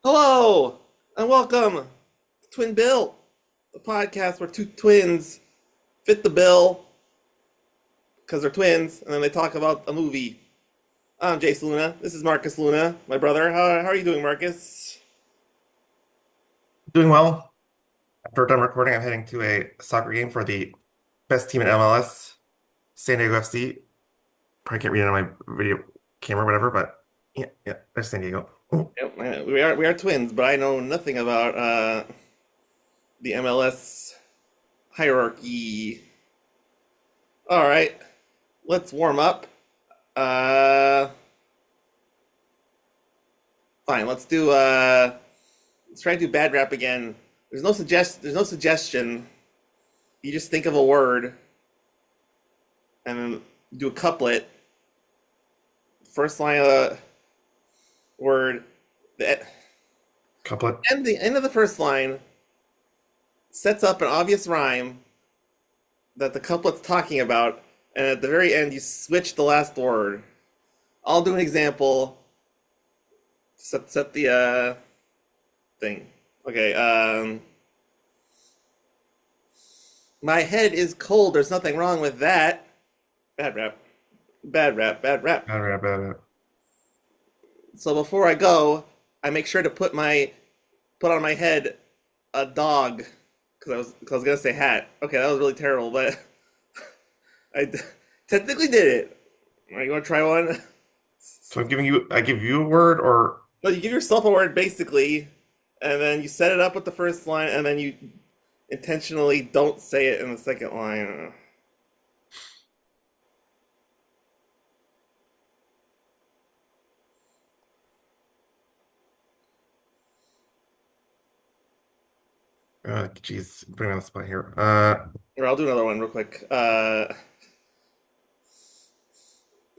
Hello and welcome to Twin Bill, the podcast where two twins fit the bill because they're twins, and then they talk about a movie. I'm Jason Luna. This is Marcus Luna, my brother. How are you doing, Marcus? Doing well. After we're done recording, I'm heading to a soccer game for the best team in MLS, San Diego FC. Probably can't read it on my video camera or whatever, but yeah, there's San Diego. Ooh, Yep, we are twins, but I know nothing about the MLS hierarchy. All right, let's warm up. Uh, Fine. Let's try to do bad rap again. There's no suggestion. You just think of a word and then do a couplet. First line of the word, the couplet. end of the first line sets up an obvious rhyme that the couplet's talking about, and at the very end you switch the last word. I'll do an example. Set the thing. Okay. My head is cold. There's nothing wrong with that. Bad rap. Bad rap. Bad rap. So before I go, I make sure to put on my head a dog because I was gonna say hat. Okay, that was really terrible, but I technically did it. All right, you want to try one? So I give you a word, or No, you give yourself a word basically, and then you set it up with the first line, and then you intentionally don't say it in the second line. geez, putting me on the spot here. Or I'll do another one real quick.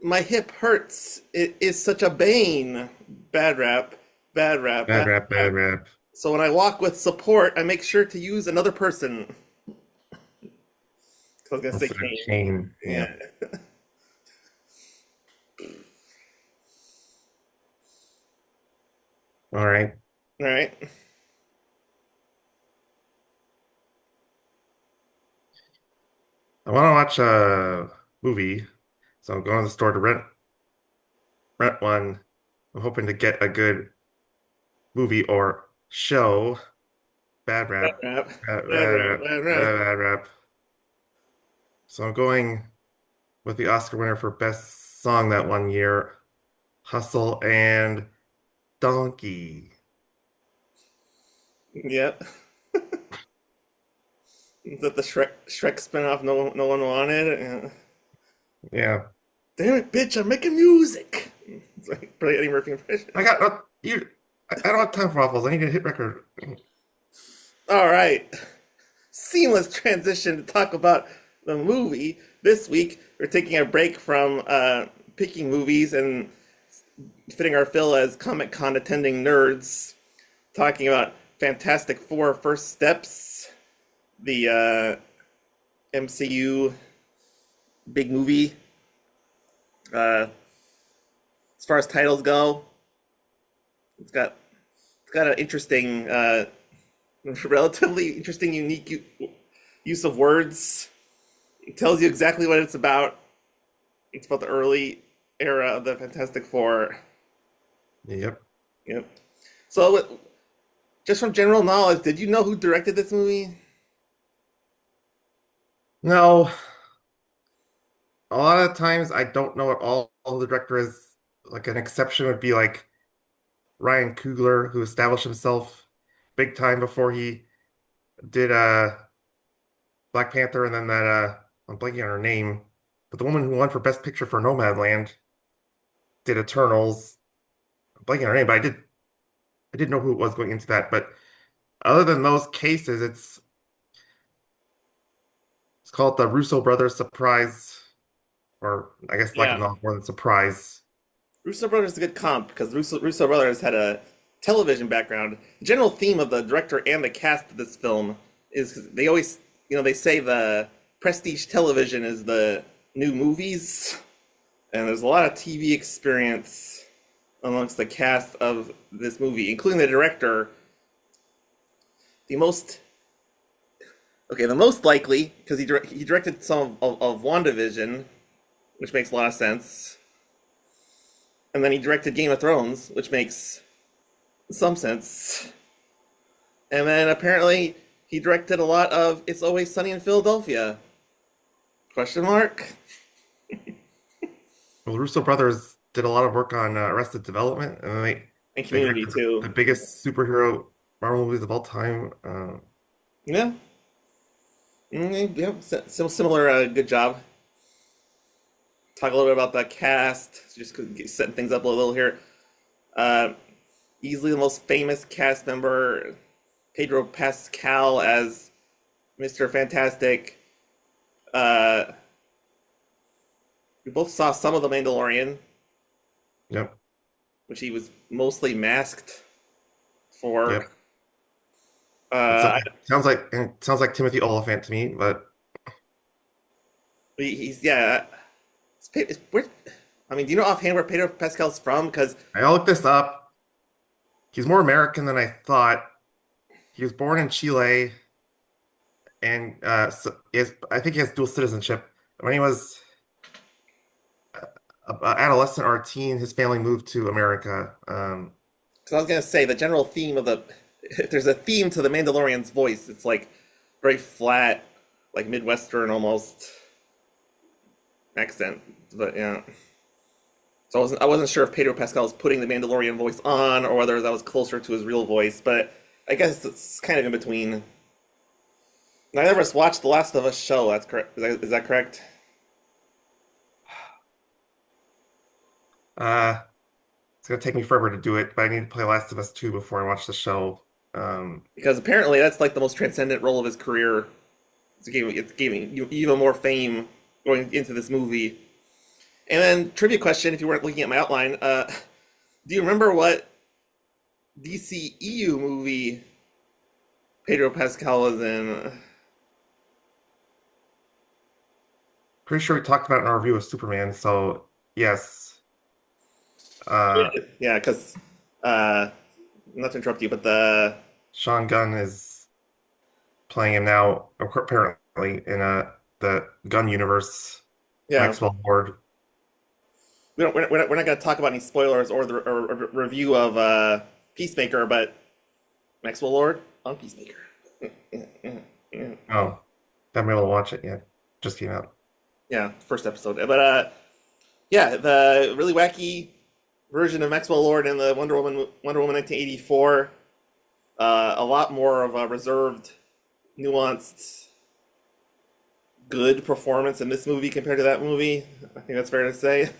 My hip hurts. It is such a bane. Bad rap. Bad rap. Bad Bad rap, rap. bad rap. So when I walk with support, I make sure to use another person. I was gonna say Instead of cane. chain. Yeah. Yeah. All right. All right. I want to watch a movie, so I'm going to the store to rent one. I'm hoping to get a good movie or show. Bad Bad rap. rap. Bad, Bad bad rap. rap. Bad rap. Bad rap. So I'm going with the Oscar winner for Best Song that one year, Hustle and Donkey. Yep. Is that the Shrek spinoff no one wanted? Yeah. Yeah. Damn it, bitch! I'm making music. It's like pretty Eddie Murphy impression. I got you. I don't have time for waffles. I need a hit record. All right. Seamless transition to talk about the movie. This week, we're taking a break from picking movies and fitting our fill as Comic Con attending nerds, talking about Fantastic Four First Steps, the MCU big movie. Uh, as far as titles go, it's got it's got an interesting, relatively interesting, unique use of words. It tells you exactly what it's about. It's about the early era of the Fantastic Four. Yep. Yep. So, just from general knowledge, did you know who directed this movie? No, a lot of times I don't know what all the director is. Like an exception would be like Ryan Coogler, who established himself big time before he did Black Panther, and then that I'm blanking on her name, but the woman who won for Best Picture for Nomadland did Eternals. I'm blanking on her name, but I did know who it was going into that. But other than those cases, it's called the Russo Brothers Surprise, or I guess like it Yeah. more than surprise. Russo Brothers is a good comp because Russo Brothers had a television background. The general theme of the director and the cast of this film is they always, they say the prestige television is the new movies, and there's a lot of TV experience amongst the cast of this movie, including the director. The most the most likely because he directed some of WandaVision, which makes a lot of sense, and then he directed Game of Thrones, which makes some sense, and then apparently he directed a lot of It's Always Sunny in Philadelphia? Question mark. Well, the Russo brothers did a lot of work on Arrested Development, and And they Community directed the too. biggest superhero Marvel movies of all time. Yeah, yeah, similar. Good job. Talk a little bit about the cast, just setting things up a little here. Uh, Easily the most famous cast member, Pedro Pascal as Mr. Fantastic. Uh, we both saw some of The Mandalorian, Yep, which he was mostly masked for. yep. It's Uh, it sounds like Timothy Oliphant to me, but he's yeah. Where, I mean, do you know offhand where Pedro Pascal's from? Because I looked this up. He's more American than I thought. He was born in Chile, and I think he has dual citizenship. When he was a adolescent or a teen, his family moved to America. I was gonna say the general theme of the if there's a theme to the Mandalorian's voice, it's like very flat, like Midwestern almost accent. But yeah. So I wasn't sure if Pedro Pascal was putting the Mandalorian voice on or whether that was closer to his real voice, but I guess it's kind of in between. Neither of us watched the Last of Us show. That's correct. Is that correct? uh, it's gonna take me forever to do it, but I need to play Last of Us 2 before I watch the show. Because apparently that's like the most transcendent role of his career. It's giving you even more fame going into this movie. And then trivia question: if you weren't looking at my outline, do you remember what DCEU movie Pedro Pascal was in? Pretty sure we talked about it in our review of Superman, so yes. Uh, Yeah, because uh, not to interrupt you, but the Sean Gunn is playing him now, apparently in the Gunn universe. yeah, Maxwell Lord. we're not going to talk about any spoilers or the review of Peacemaker, but Maxwell Lord on Peacemaker. Oh, haven't been able to watch it yet. Just came out. Yeah, first episode. But yeah, the really wacky version of Maxwell Lord in the Wonder Woman 1984. A lot more of a reserved, nuanced, good performance in this movie compared to that movie. I think that's fair to say.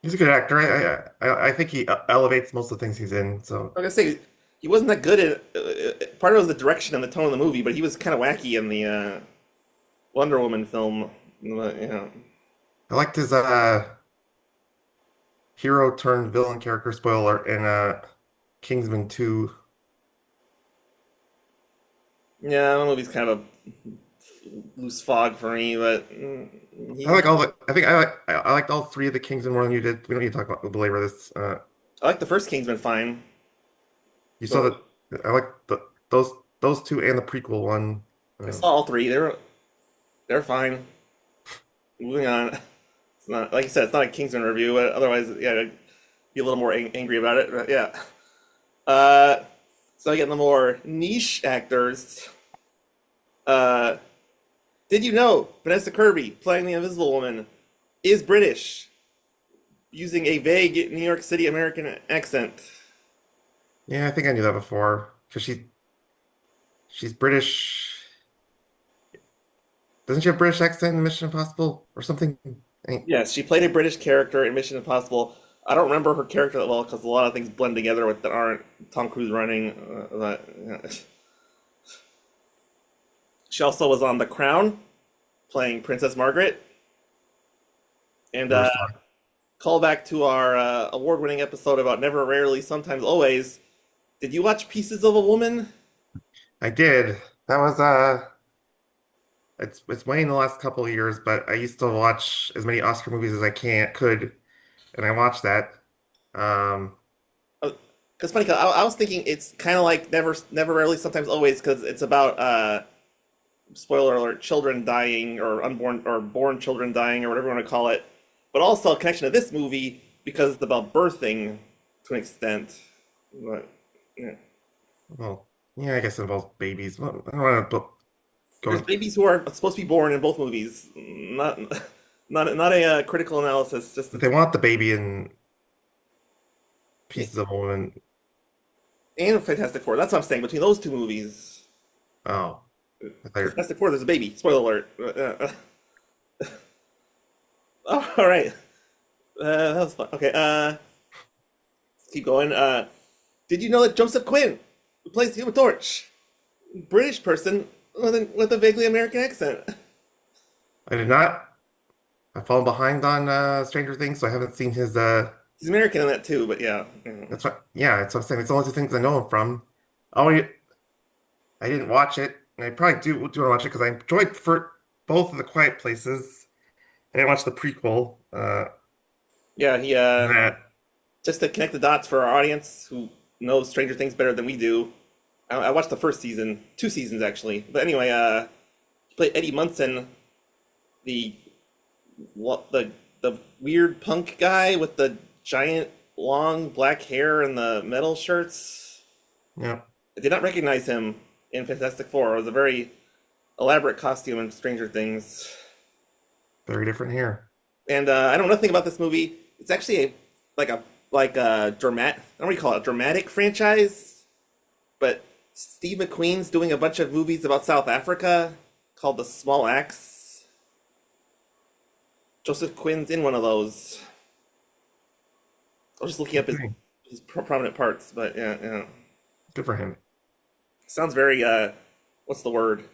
He's a good actor. I think he elevates most of the things he's in. So Like I say, he wasn't that good at. Part of it was the direction and the tone of the movie, but he was kind of wacky in the Wonder Woman film. Yeah, I liked his hero turned villain character spoiler in Kingsman 2. yeah, the movie's kind of a loose fog for me, but I like he. all the I think I liked all three of the Kingsman more than you did. We don't need to talk about belabor this. I like the first Kingsman fine, You saw but that I like those two and the prequel one. I Uh, saw all three. They're fine. Moving on. It's not like I said. It's not a Kingsman review, but otherwise, yeah, I'd be a little more angry about it. But yeah. Uh, so again, the more niche actors. Uh, did you know Vanessa Kirby playing the Invisible Woman is British, using a vague New York City American accent? yeah, I think I knew that before because she's British. Doesn't she have British accent in Mission Impossible or something? Yes, she played a British character in Mission Impossible. I don't remember her character that well because a lot of things blend together with that aren't Tom Cruise running. She also was on The Crown, playing Princess Margaret. And Never saw it. call back to our award-winning episode about Never, Rarely, Sometimes, Always. Did you watch Pieces of a Woman? I did. That was it's waned the last couple of years, but I used to watch as many Oscar movies as I could, and I watched that. Um, Because funny, 'cause I was thinking it's kind of like never, rarely, sometimes, always, because it's about spoiler alert, children dying or unborn or born children dying or whatever you want to call it, but also a connection to this movie because it's about birthing to an extent. But, yeah. well, yeah, I guess it involves babies. Well, I don't want to go There's into, babies who are supposed to be born in both movies. Not a critical analysis. Just if they it's want the baby in Pieces of a Woman. and Fantastic Four. That's what I'm saying. Between those two movies, Oh, I thought you were- Fantastic Four, there's a baby. Spoiler alert. All right. That was fun. Okay. Let's keep going. Did you know that Joseph Quinn, who plays the Human Torch, British person with a vaguely American accent? I did not. I've fallen behind on Stranger Things, so I haven't seen his. He's American in that too, but yeah. That's what. Yeah, that's what I'm saying. It's the only two things I know him from. Oh, I didn't watch it, and I probably do want to watch it because I enjoyed for both of the Quiet Places. I didn't watch the prequel. Yeah, he That just to connect the dots for our audience who knows Stranger Things better than we do. I watched the first season, two seasons actually. But anyway, he played Eddie Munson, the the weird punk guy with the giant long black hair and the metal shirts. yeah, I did not recognize him in Fantastic Four. It was a very elaborate costume in Stranger Things. very different here. And I don't know nothing about this movie. It's actually like a dramatic. I don't know what you call it, a dramatic franchise. But Steve McQueen's doing a bunch of movies about South Africa called The Small Axe. Joseph Quinn's in one of those. I was just looking up Okay, his prominent parts, but yeah, yeah. good for him. Sounds very what's the word?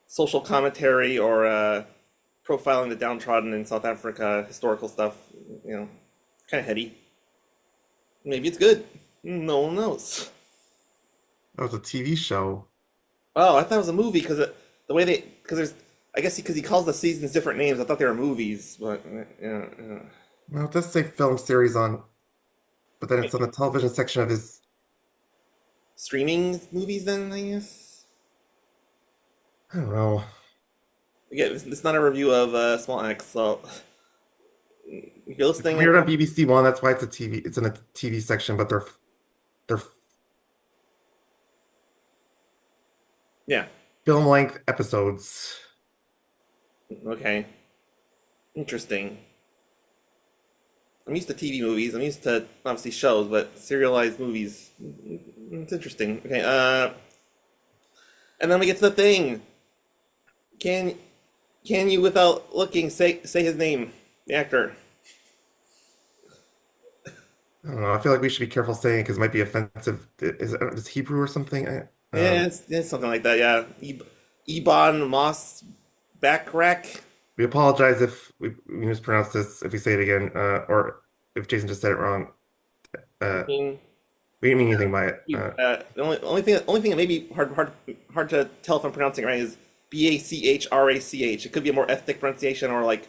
Social commentary or profiling the downtrodden in South Africa, historical stuff. You know, kind of heady. Maybe it's good. No one knows. That was a TV show. Oh, I thought it was a movie because the way they because there's I guess because he calls the seasons different names. I thought they were movies, but yeah, yeah. Well, it does say film series on, but then it's on the television section of his. Streaming movies then I guess. I don't know. Again, it's not a review of Small Axe, so if you're It listening and premiered on BBC One. That's why it's a TV. It's in the TV section, but they're yeah, film length episodes. okay, interesting. I'm used to TV movies. I'm used to obviously shows, but serialized movies. It's interesting. Okay, and then we get to the thing. Can can you, without looking, say his name, the actor? I don't know. I feel like we should be careful saying because it might be offensive. Is it Hebrew or something? Yeah, it's something like that. Yeah, Ebon Moss Backrack. We apologize if we mispronounce this, if we say it again, or if Jason just said it wrong. I Uh, mean, we didn't mean anything by it. the only thing that may be hard to tell if I'm pronouncing it right is Bachrach. It could be a more ethnic pronunciation or like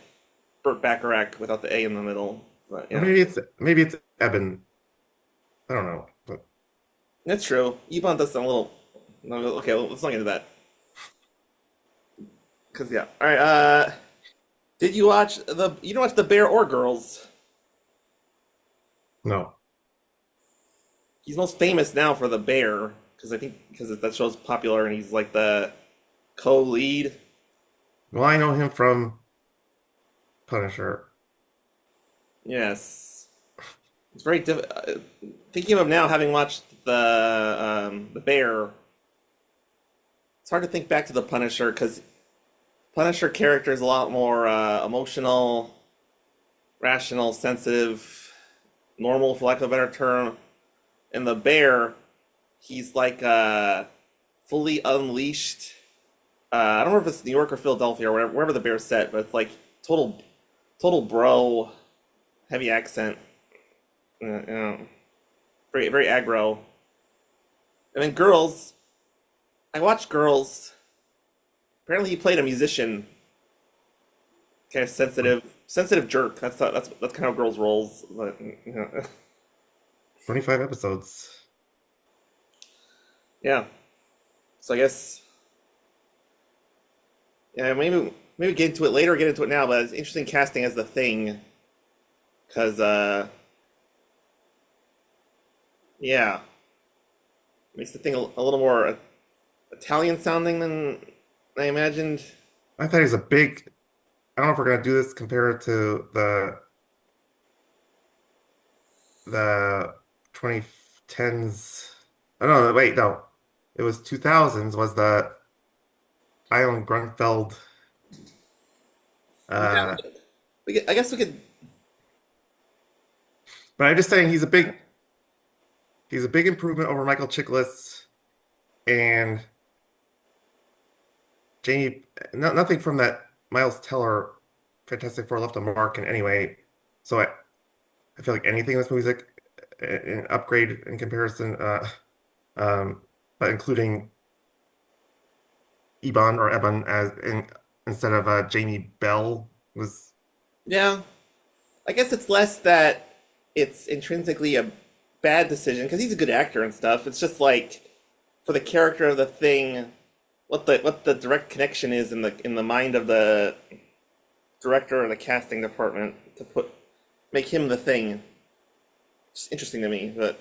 Burt Bacharach without the A in the middle. But Or yeah, maybe it's Eben. I don't know. But that's true. Ebon does sound a little. No, okay, well, let's not get into that. Cause yeah. All right. Did you watch the? You didn't watch the Bear or Girls? no. He's most famous now for the Bear because I think because that show's popular and he's like the co-lead. Well, I know him from Punisher. Yes, it's very thinking of him now, having watched the Bear. It's hard to think back to the Punisher because Punisher character is a lot more emotional, rational, sensitive, normal, for lack of a better term. And the Bear, he's like fully unleashed. I don't remember if it's New York or Philadelphia or wherever the Bear's set, but it's like total bro, heavy accent, you know, very aggro. And then Girls, I watched Girls. Apparently, he played a musician, kind of sensitive jerk. That's kind of how Girls rolls. But you know. 25 episodes. Yeah. So I guess yeah, maybe get into it later or get into it now, but it's interesting casting as the thing because yeah, makes the thing a little more Italian sounding than I imagined. I thought he's a big. I don't know if we're gonna do this compared to the 2010s. Oh no, wait, no. It was 2000s was the Ion Grunfeld. Yeah, Uh, I guess we could. but I'm just saying he's a big improvement over Michael Chiklis and Jamie. No, nothing from that Miles Teller Fantastic Four left a mark in any way. So I feel like anything in this movie is like an upgrade in comparison. Um, but including Eban or Eban instead of Jamie Bell was. Yeah, I guess it's less that it's intrinsically a bad decision because he's a good actor and stuff. It's just like for the character of the thing, what the direct connection is in the mind of the director or the casting department to make him the thing. It's interesting to me, but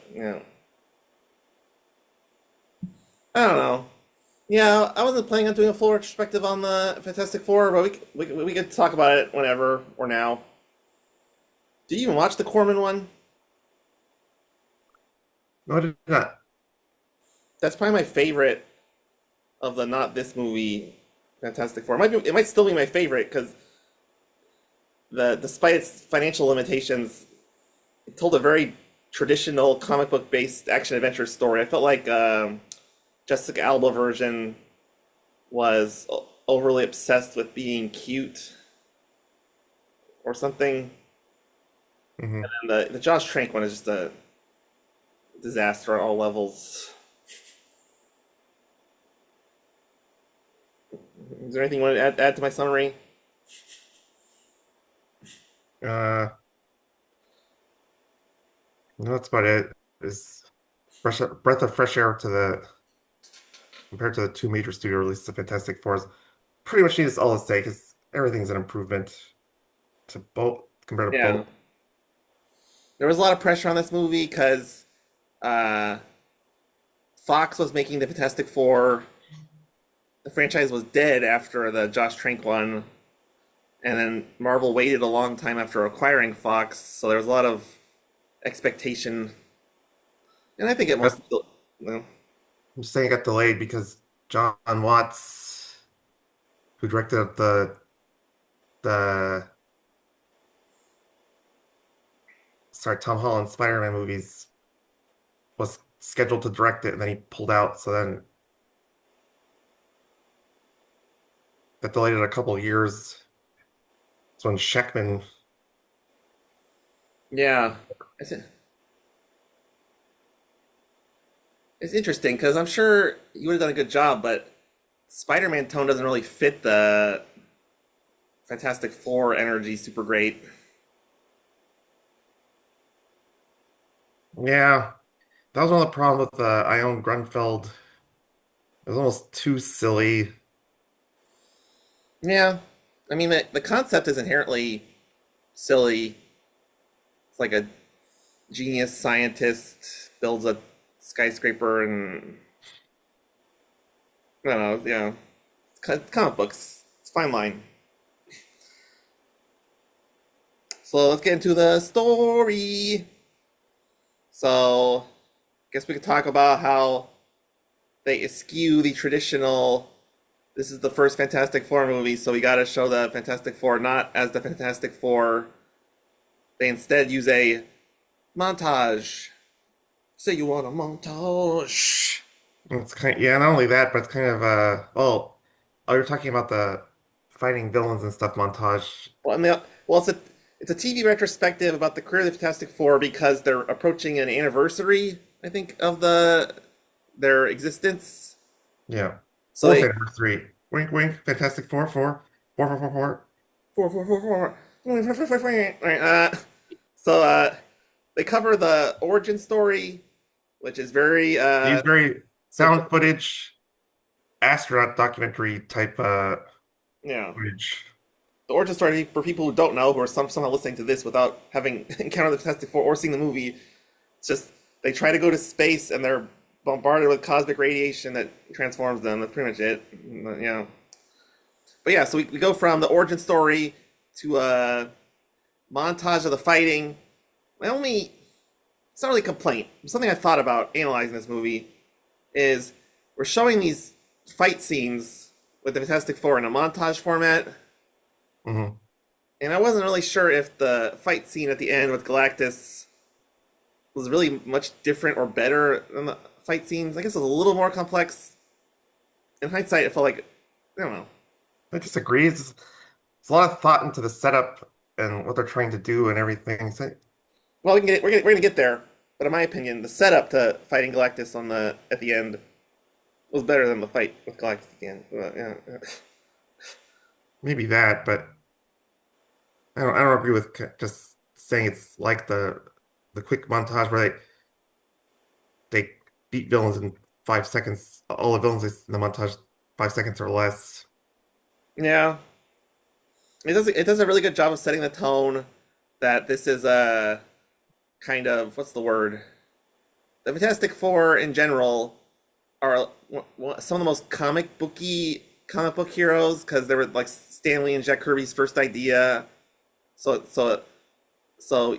I don't know. Yeah, I wasn't planning on doing a full retrospective on the Fantastic Four, but we could talk about it whenever or now. Did you even watch the Corman one? No, I did not. That's probably my favorite of the not this movie Fantastic Four. It might still be my favorite because the despite its financial limitations, it told a very traditional comic book based action adventure story. I felt like Jessica Alba version was overly obsessed with being cute or something, Hmm. and the Josh Trank one is just a disaster on all levels. Is there anything you want to add to my summary? Uh, no, that's about it. Is breath of fresh air to the compared to the two major studio releases of Fantastic Four. Pretty much needs all to say because everything's an improvement to both compared to Yeah, both. there was a lot of pressure on this movie because uh, Fox was making the Fantastic Four. The franchise was dead after the Josh Trank one, and then Marvel waited a long time after acquiring Fox, so there was a lot of expectation, and I think it That's, must. Well, I'm just saying it got delayed because John Watts, who directed the sorry Tom Holland Spider-Man movies, was scheduled to direct it and then he pulled out. So then that delayed it a couple of years. So when Sheckman, yeah, it's, it's interesting because I'm sure you would have done a good job, but Spider-Man tone doesn't really fit the Fantastic Four energy super great. yeah, that was one of the problems with Ione Grunfeld. It was almost too silly. Yeah, I mean the concept is inherently silly. It's like a genius scientist builds a skyscraper and I don't know, it's comic books. It's a fine line. So let's get into the story. So, guess we could talk about how they eschew the traditional. This is the first Fantastic Four movie, so we got to show the Fantastic Four not as the Fantastic Four. They instead use a montage. Say you want a montage. It's kind of, yeah, not only that, but it's kind of oh, you're talking about the fighting villains and stuff montage. Well, it's a TV retrospective about the career of the Fantastic Four because they're approaching an anniversary, I think, of their existence. Yeah. So We'll they say number three. Wink, wink. Fantastic Four, four, four, four, four. four. Right, so they cover the origin story, which is very These very simple. found footage, astronaut documentary type Yeah, footage. the origin story for people who don't know, who are somehow listening to this without having encountered the Fantastic Four or seen the movie. It's just they try to go to space and they're bombarded with cosmic radiation that transforms them. That's pretty much it. Yeah. But yeah, so we go from the origin story to a montage of the fighting. My only, it's not really a complaint. Something I thought about analyzing this movie is we're showing these fight scenes with the Fantastic Four in a montage format, Hmm. and I wasn't really sure if the fight scene at the end with Galactus was really much different or better than the fight scenes. I guess it was a little more complex. In hindsight, it felt like, I don't know. I disagree. It's a lot of thought into the setup and what they're trying to do and everything. So, Well, we're gonna get there, but in my opinion, the setup to fighting Galactus on the at the end was better than the fight with Galactus at the end. Yeah, yeah. maybe that, but I don't agree with just saying it's like the quick montage where they beat villains in 5 seconds. All the villains in the montage 5 seconds or less. Yeah. It does a really good job of setting the tone that this is a kind of what's the word? The Fantastic Four in general are some of the most comic book heroes because they were like Stanley and Jack Kirby's first idea. So so so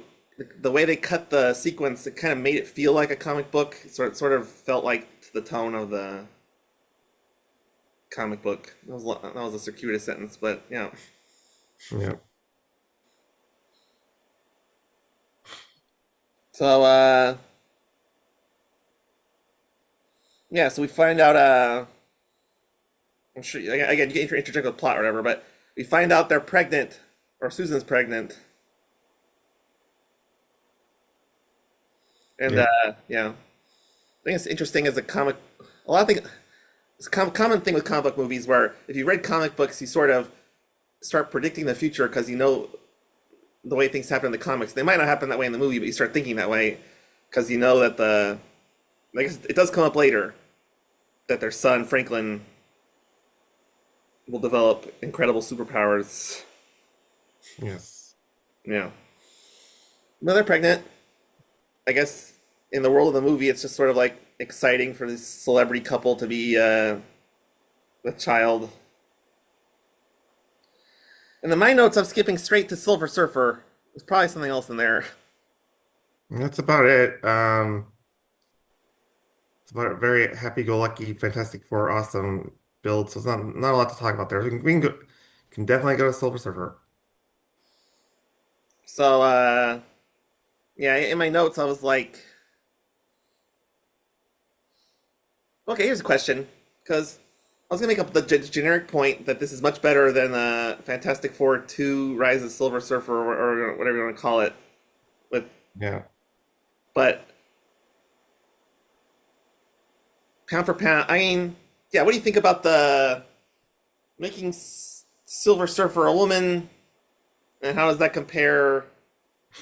the way they cut the sequence, it kind of made it feel like a comic book. Sort of felt like the tone of the comic book. That was a circuitous sentence, but yeah. Yeah. So yeah, so we find out I'm sure again you can interject with plot or whatever, but we find out they're pregnant or Susan's pregnant, and Yep. yeah, I think it's interesting as a comic. A lot of things. It's a common thing with comic book movies where if you read comic books, you sort of start predicting the future because you know the way things happen in the comics. They might not happen that way in the movie, but you start thinking that way because you know that the I guess it does come up later that their son Franklin will develop incredible superpowers. Yes. Yeah. But they're pregnant. I guess in the world of the movie, it's just sort of like exciting for this celebrity couple to be with child. And in my notes, I'm skipping straight to Silver Surfer. There's probably something else in there. That's about it. It's about a very happy-go-lucky, Fantastic Four, awesome build. So it's not a lot to talk about there. We can go, can definitely go to Silver Surfer. So yeah, in my notes, I was like, okay, here's a question, because I was gonna make up the generic point that this is much better than Fantastic Four 2 Rise of Silver Surfer or whatever you want to call it. With Yeah. but pound for pound, I mean, yeah. What do you think about the making Silver Surfer a woman, and how does that compare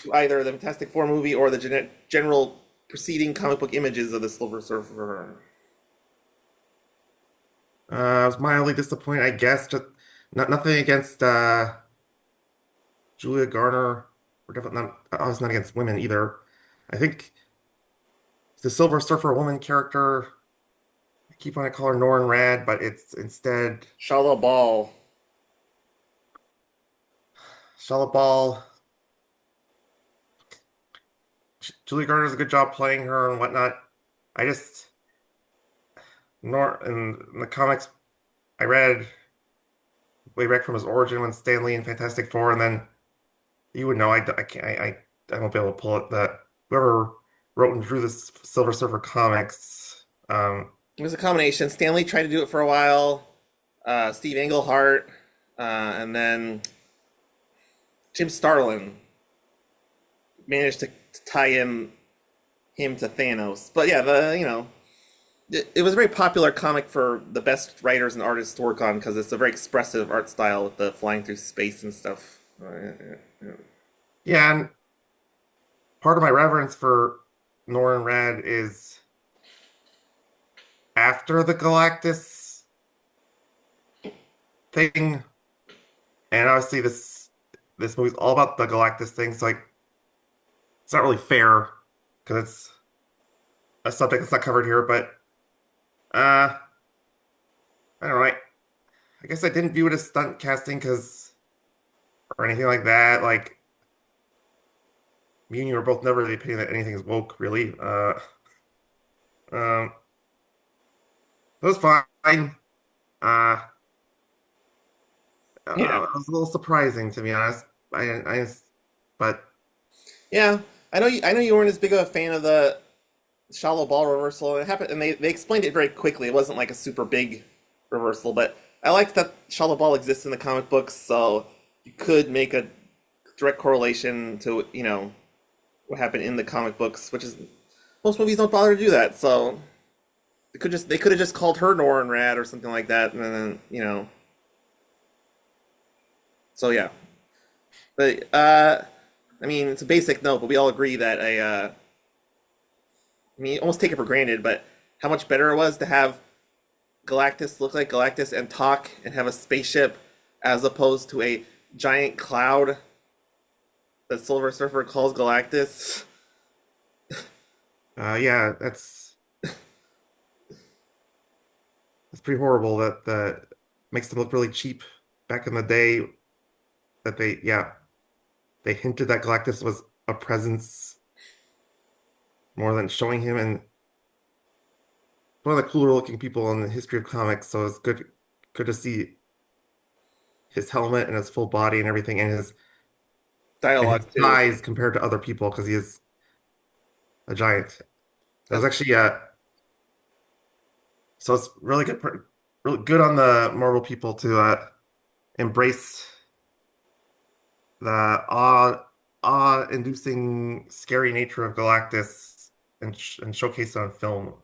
to either the Fantastic Four movie or the general preceding comic book images of the Silver Surfer? I was mildly disappointed, I guess. Just nothing against Julia Garner. We're definitely not. I was not against women either. I think the Silver Surfer woman character. I keep wanting to call her Norrin Rad, but it's instead Shala Ball. Charlotte Ball. Julia Garner does a good job playing her and whatnot. I just Nor in the comics I read way back from his origin when Stan Lee and Fantastic Four, and then you would know I can't I won't be able to pull it that whoever wrote and drew this Silver Surfer comics. It was a combination. Stanley tried to do it for a while. Steve Englehart, and then Jim Starlin managed to tie him to Thanos. But yeah, the it was a very popular comic for the best writers and artists to work on because it's a very expressive art style with the flying through space and stuff. Yeah, yeah, yeah. Yeah, and part of my reverence for Norrin Rad is after the Galactus thing, and obviously this movie's all about the Galactus thing, so like it's not really fair because it's a subject that's not covered here. But uh, I don't know. I guess I didn't view it as stunt casting because or anything like that. Like me and you are both never of the opinion that anything is woke, really. Um, it was fine. Uh, Yeah. it was a little surprising to be honest. But Yeah. I know you weren't as big of a fan of the shallow ball reversal. It happened, and they explained it very quickly. It wasn't like a super big reversal, but I liked that shallow ball exists in the comic books, so you could make a direct correlation to what happened in the comic books, which is most movies don't bother to do that. So they could have just called her Norrin Rad or something like that, and then So yeah, but I mean it's a basic note, but we all agree that I mean, you almost take it for granted, but how much better it was to have Galactus look like Galactus and talk and have a spaceship as opposed to a giant cloud that Silver Surfer calls Galactus. yeah, that's pretty horrible. That makes them look really cheap back in the day. That they hinted that Galactus was a presence more than showing him, and one of the cooler looking people in the history of comics. So it's good to see his helmet and his full body and everything, and his Dialogue too. size compared to other people because he is a giant. That was That's, actually so it's really good on the Marvel people to embrace the awe-inducing, scary nature of Galactus and showcase it on film.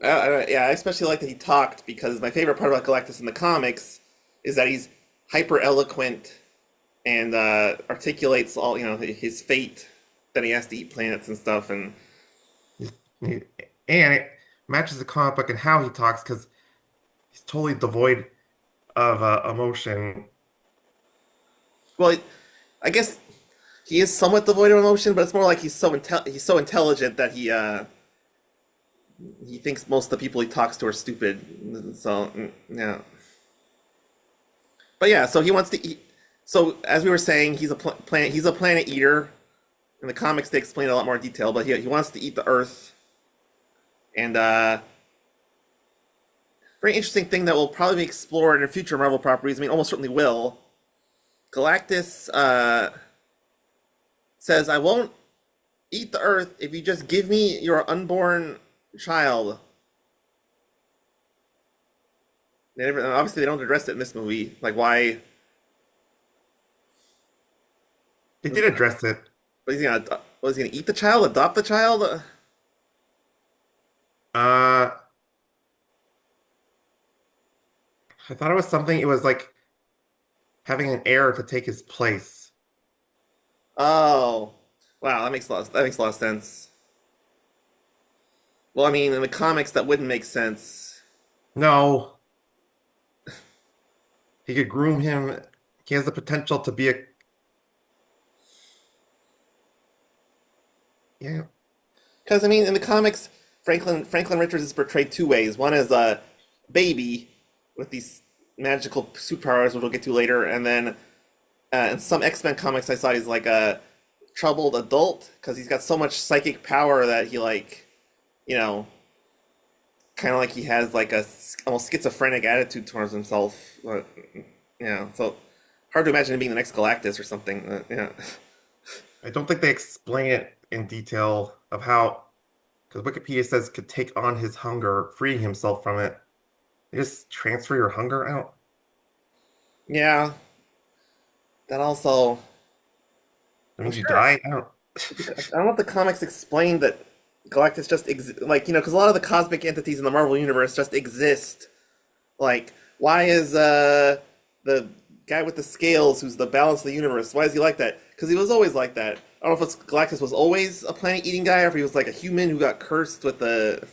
yeah, I especially like that he talked because my favorite part about Galactus in the comics is that he's hyper eloquent and articulates all his fate that he has to eat planets and stuff. And He's, he, and it matches the comic book and how he talks because he's totally devoid of emotion. well, I guess he is somewhat devoid of emotion, but it's more like he's so intelligent that he thinks most of the people he talks to are stupid. So yeah, but yeah, so he wants to eat. So as we were saying, he's a planet eater. In the comics, they explain it a lot more detail, but he wants to eat the Earth. And very interesting thing that will probably be explored in future Marvel properties. I mean, almost certainly will. Galactus says, "I won't eat the Earth if you just give me your unborn child." Obviously, they don't address it in this movie. Like, why? They did address it. Was he gonna eat the child? Adopt the child? Uh, I thought it was something. It was like having an heir to take his place. Oh, wow, that makes a lot of sense. Well, I mean, in the comics, that wouldn't make sense. No, he could groom him. He has the potential to be a yeah. Because I mean, in the comics, Franklin Richards is portrayed two ways. One is a baby with these magical superpowers, which we'll get to later, and then in some X-Men comics, I saw he's like a troubled adult because he's got so much psychic power that he you know, kind of like he has like almost schizophrenic attitude towards himself. So hard to imagine him being the next Galactus or something. Yeah. I don't think they explain it in detail of how, because Wikipedia says could take on his hunger, freeing himself from it. They just transfer your hunger out. Yeah, that also. That I'm means you sure. die. I don't. I don't know if the comics explain that Galactus just because a lot of the cosmic entities in the Marvel universe just exist. Like, why is the guy with the scales, who's the balance of the universe, why is he like that? Because he was always like that. I don't know if it's Galactus was always a planet-eating guy, or if he was like a human who got cursed with a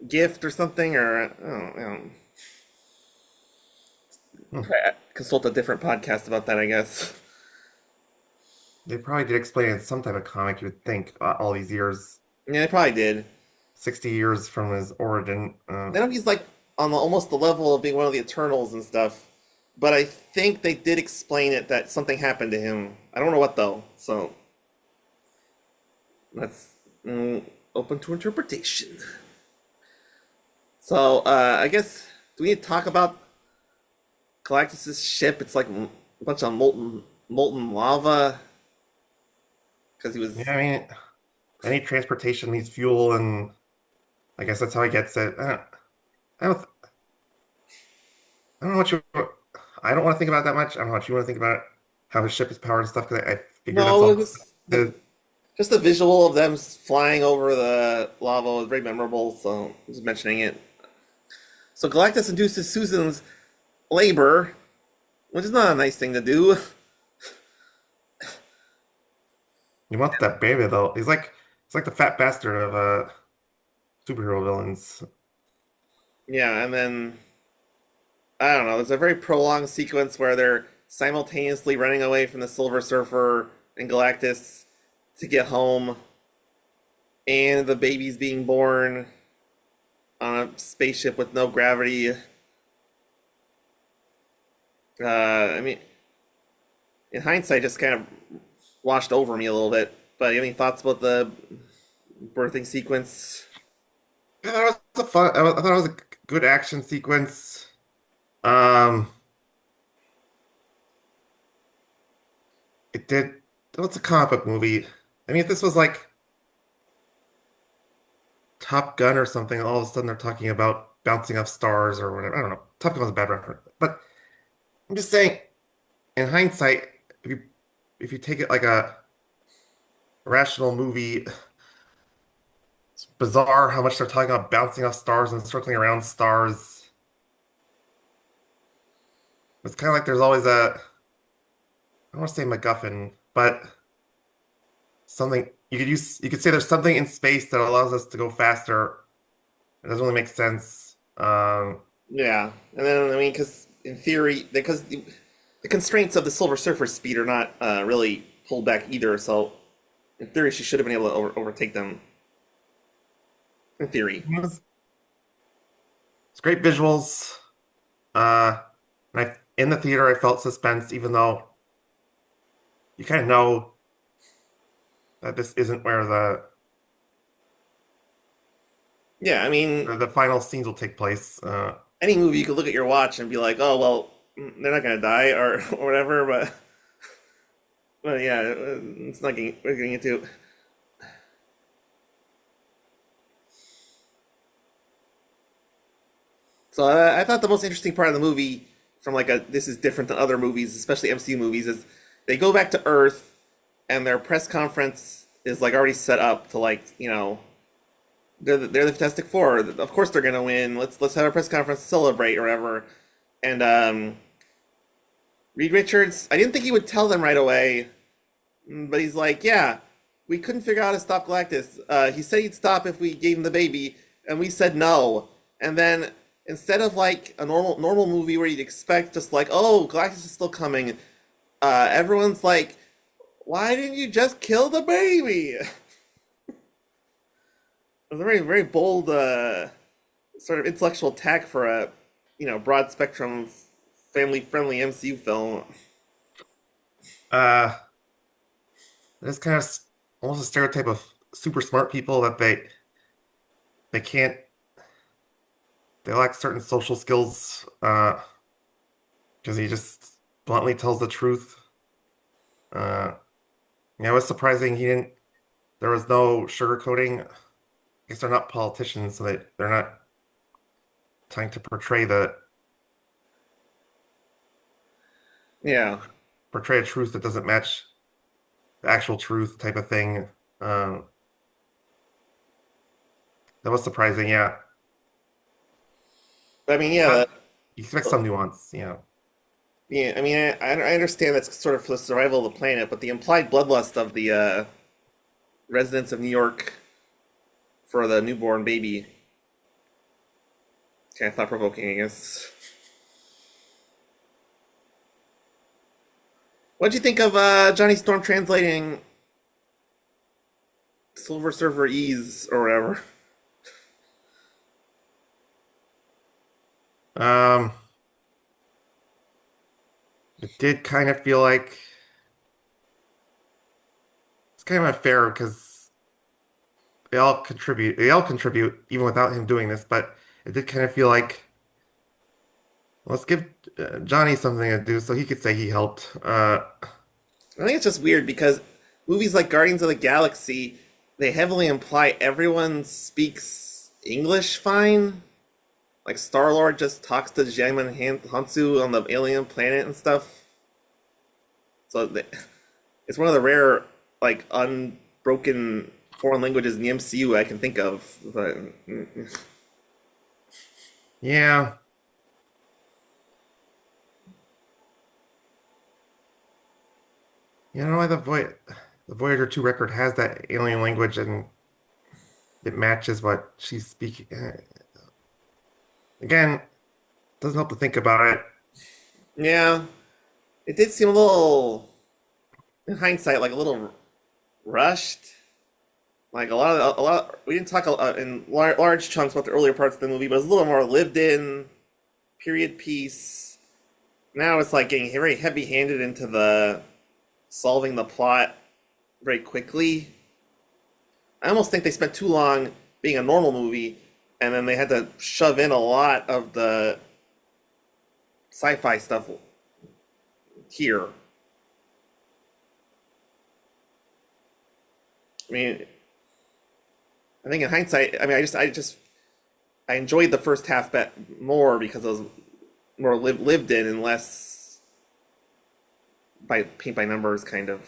gift or something, or I don't Hmm. consult a different podcast about that, I guess. They probably did explain it in some type of comic, you would think, all these years, Yeah, they probably did. 60 years from his origin. I know he's like on almost the level of being one of the Eternals and stuff, but I think they did explain it that something happened to him. I don't know what though, so that's open to interpretation. So I guess do we need to talk about Galactus's ship? It's like a bunch of molten lava because he was. Yeah, I mean, any transportation needs fuel, and I guess that's how he gets it. I don't, I don't know what you, I don't want to think about it that much. I don't know what you want to think about it, how his ship is powered and stuff, because I figure that's No, all it was good. just the visual of them flying over the lava was very memorable. So I was mentioning it. So Galactus induces Susan's labor, which is not a nice thing to do. He wants that baby though. He's like the fat bastard of superhero villains. Yeah, and then I don't know. There's a very prolonged sequence where they're simultaneously running away from the Silver Surfer and Galactus to get home, and the baby's being born on a spaceship with no gravity. I mean, in hindsight, just kind of washed over me a little bit. But you have any thoughts about the birthing sequence? Yeah, that was a fun. I thought it was a good action sequence. Um, it did. Well, it's a comic book movie. I mean, if this was like Top Gun or something, all of a sudden they're talking about bouncing off stars or whatever. I don't know. Top Gun was a bad reference, but I'm just saying, in hindsight, if you if you take it like a rational movie, it's bizarre how much they're talking about bouncing off stars and circling around stars. It's kind of like there's always a, I don't want to say MacGuffin, but something you could use. You could say there's something in space that allows us to go faster. It doesn't really make sense. Yeah, and then I mean, because in theory, because the constraints of the Silver Surfer's speed are not really pulled back either. So in theory, she should have been able to overtake them. In theory, It's great visuals. And in the theater, I felt suspense, even though you kind of know that this isn't where yeah. I mean, the final scenes will take place. any movie you could look at your watch and be like, oh well, they're not gonna die or or whatever. But yeah, it's not getting we're getting into. So I thought the most interesting part of the movie, from like a this is different than other movies, especially MCU movies, is they go back to Earth and their press conference is like already set up to like they're the Fantastic Four. Of course they're gonna win. Let's have a press conference to celebrate or whatever. And Reed Richards, I didn't think he would tell them right away, but he's like, yeah, we couldn't figure out how to stop Galactus. He said he'd stop if we gave him the baby, and we said no. And then instead of like a normal movie where you'd expect just like, oh, Galactus is still coming, everyone's like, why didn't you just kill the baby? It was a very bold sort of intellectual attack for a broad spectrum family friendly MCU film. uh, it's kind of almost a stereotype of super smart people that they can't they lack certain social skills because he just bluntly tells the truth. Uh, yeah, it was surprising he didn't. There was no sugarcoating. I guess they're not politicians, so they're not trying to Yeah, portray a truth that doesn't match the actual truth type of thing. Um, that was surprising. Yeah, I mean, yeah, but you expect some nuance. Yeah. Yeah, I mean, I understand that's sort of for the survival of the planet, but the implied bloodlust of the residents of New York for the newborn baby, kind of thought provoking, I guess. What'd you think of Johnny Storm translating Silver Surfer Ease or whatever? Um, it did kind of feel like it's kind of unfair because they all contribute even without him doing this, but it did kind of feel like let's give Johnny something to do so he could say he helped. I think it's just weird because movies like Guardians of the Galaxy, they heavily imply everyone speaks English fine. Like Star Lord just talks to Jamin Hansu on the alien planet and stuff. So it's one of the rare like unbroken foreign languages in the MCU I can think of. But Yeah, you know why the Voyager 2 record has that alien language and it matches what she's speaking. Again, doesn't help to think about it. yeah, it did seem a little, in hindsight, like a little rushed. Like a lot. We didn't talk in large chunks about the earlier parts of the movie, but it was a little more lived in, period piece. Now it's like getting very heavy-handed into the solving the plot very quickly. I almost think they spent too long being a normal movie, and then they had to shove in a lot of the sci-fi stuff here. I mean, I think in hindsight, I mean, I enjoyed the first half bet more because it was more lived in and less by paint by numbers kind of.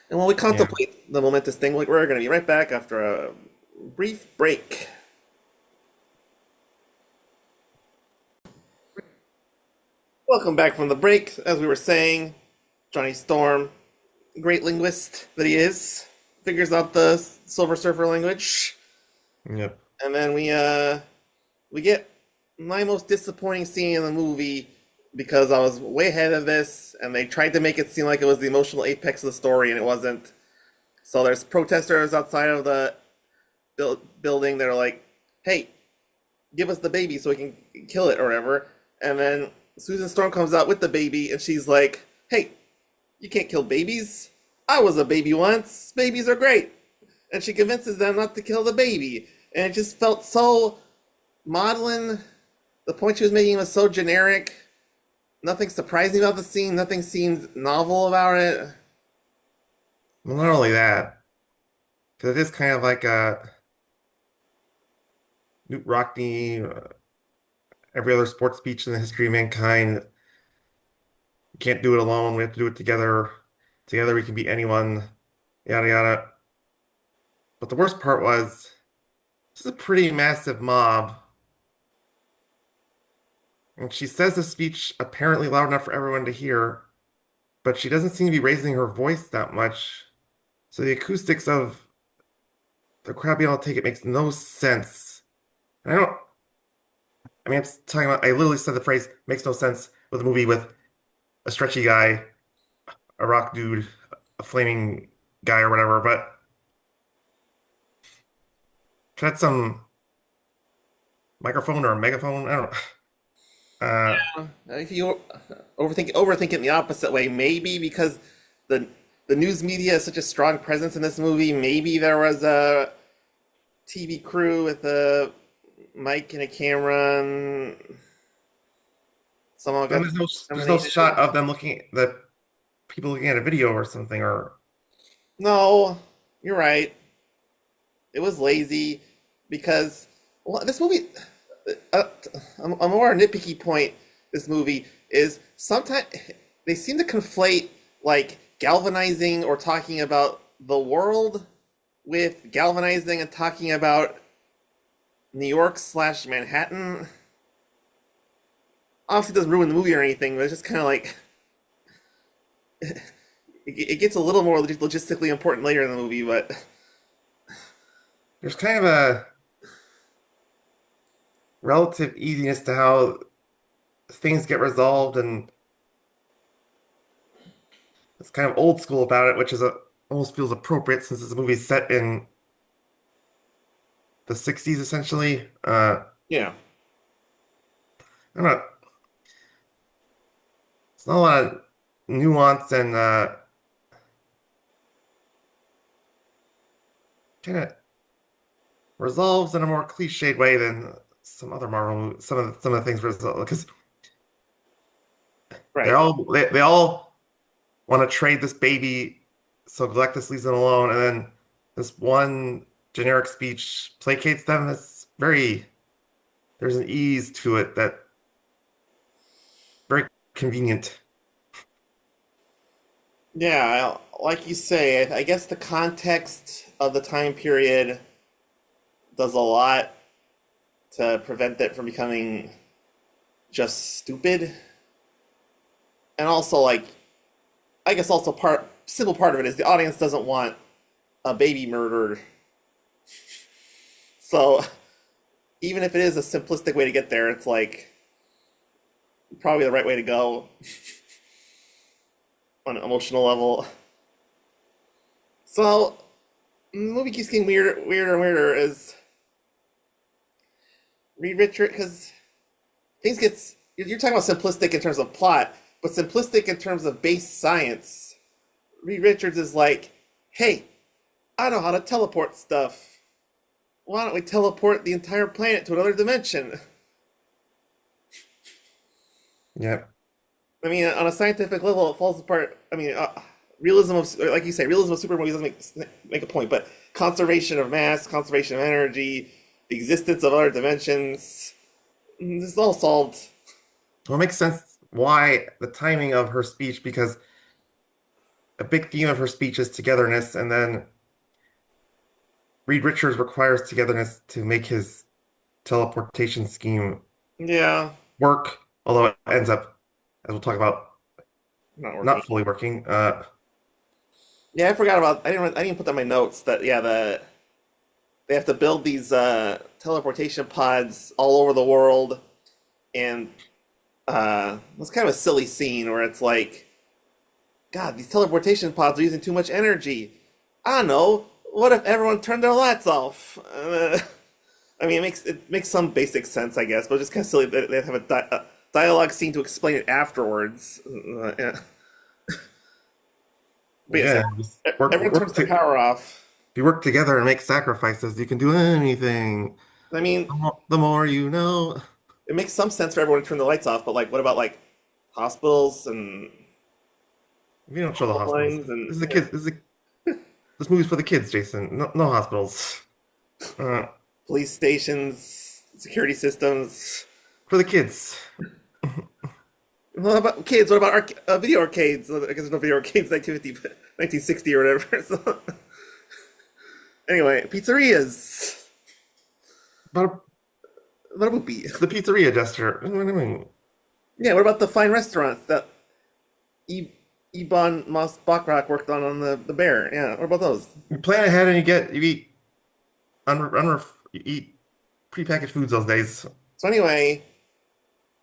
And while we Yeah. contemplate the momentous thing, we're going to be right back after a brief break. Welcome back from the break. As we were saying, Johnny Storm, great linguist that he is, figures out the Silver Surfer language, Yep. and then we get my most disappointing scene in the movie because I was way ahead of this, and they tried to make it seem like it was the emotional apex of the story, and it wasn't. So there's protesters outside of the building that are like, "Hey, give us the baby so we can kill it or whatever." And then Susan Storm comes out with the baby, and she's like, "Hey, you can't kill babies. I was a baby once. Babies are great." And she convinces them not to kill the baby. And it just felt so maudlin. The point she was making was so generic. Nothing surprising about the scene. Nothing seemed novel about it. Well, not only that, because it is kind of like a Newt Rockney, every other sports speech in the history of mankind. We can't do it alone. We have to do it together. Together we can beat anyone. Yada yada. But the worst part was this is a pretty massive mob. And she says the speech apparently loud enough for everyone to hear, but she doesn't seem to be raising her voice that much. So the acoustics of the crowd being able to take it makes no sense. And I don't, I mean, I'm talking about, I literally said the phrase makes no sense with a movie with a stretchy guy, a rock dude, a flaming guy or whatever, but tried some microphone or a megaphone. I don't know. If you overthink it in the opposite way, maybe because the the news media is such a strong presence in this movie. Maybe there was a TV crew with a mic and a camera, and someone Then got there's no contaminated. shot of them looking at the people looking at a video or something, or No, you're right. It was lazy because well, this movie. Uh, a more nitpicky point. This movie is sometimes they seem to conflate like galvanizing or talking about the world with galvanizing and talking about New York slash Manhattan. obviously doesn't ruin the movie or anything, but it's just kind of like it gets a little more logistically important later in the movie. But There's kind of a relative easiness to how things get resolved, and it's kind of old school about it, which is almost feels appropriate since this movie is set in the 60s essentially. yeah, I'm not, it's not a lot of nuance and kind of resolves in a more cliched way than some other Marvel movies, some of the things resolve because right. they all want to trade this baby, so Galactus leaves them alone, and then this one generic speech placates them. It's very there's an ease to it that very convenient. Yeah, like you say, I guess the context of the time period does a lot to prevent it from becoming just stupid. And also, like, I guess also simple part of it is the audience doesn't want a baby murdered. So even if it is a simplistic way to get there, it's like probably the right way to go on an emotional level. So the movie keeps getting weirder and weirder as Reed Richard, because things gets you're talking about simplistic in terms of plot, but simplistic in terms of base science. Reed Richards is like, hey, I know how to teleport stuff. Why don't we teleport the entire planet to another dimension? Yeah, I mean, on a scientific level, it falls apart. I mean, realism of, like you say, realism of super movies doesn't make a point, but conservation of mass, conservation of energy, the existence of other dimensions, this is all solved. well, it makes sense why the timing of her speech because a big theme of her speech is togetherness, and then Reed Richards requires togetherness to make his teleportation scheme Yeah, work, although it ends up, as we'll talk about, not working. not fully working. Yeah, I forgot about. I didn't put that in my notes. That yeah, they have to build these teleportation pods all over the world, and it's kind of a silly scene where it's like, God, these teleportation pods are using too much energy. I don't know. What if everyone turned their lights off? I mean, it makes some basic sense, I guess, but it's just kind of silly that they have a dialogue scene to explain it afterwards. Yeah. But yes, Yeah, just everyone turns their power off. if you work together and make sacrifices, you can do anything. I mean, The more you know. it makes some sense for everyone to turn the lights off, but like, what about like hospitals and We don't show the hospitals. lines and This is the kids. This movie's for the kids, Jason. No, no hospitals. Uh, police stations, security systems? for the kids. What about kids? What about video arcades? I guess there's no video arcades 1950, 1960 or whatever. So, anyway, pizzerias. But What a movie. the pizzeria gesture. What do you mean? Yeah, what about the fine restaurants that E. Ebon Moss Bachrach worked on the Bear? Yeah, what about those? You plan ahead and you eat you eat prepackaged foods those days. So anyway,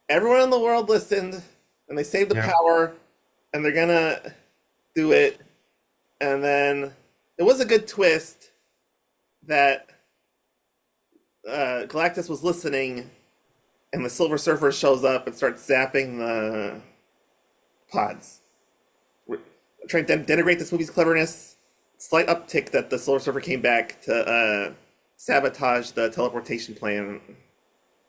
everyone in the world listened, and they saved the Yeah. power, and they're gonna do it. And then it was a good twist that Galactus was listening, and the Silver Surfer shows up and starts zapping the pods. We're trying to denigrate this movie's cleverness. Slight uptick that the Silver Surfer came back to sabotage the teleportation plan.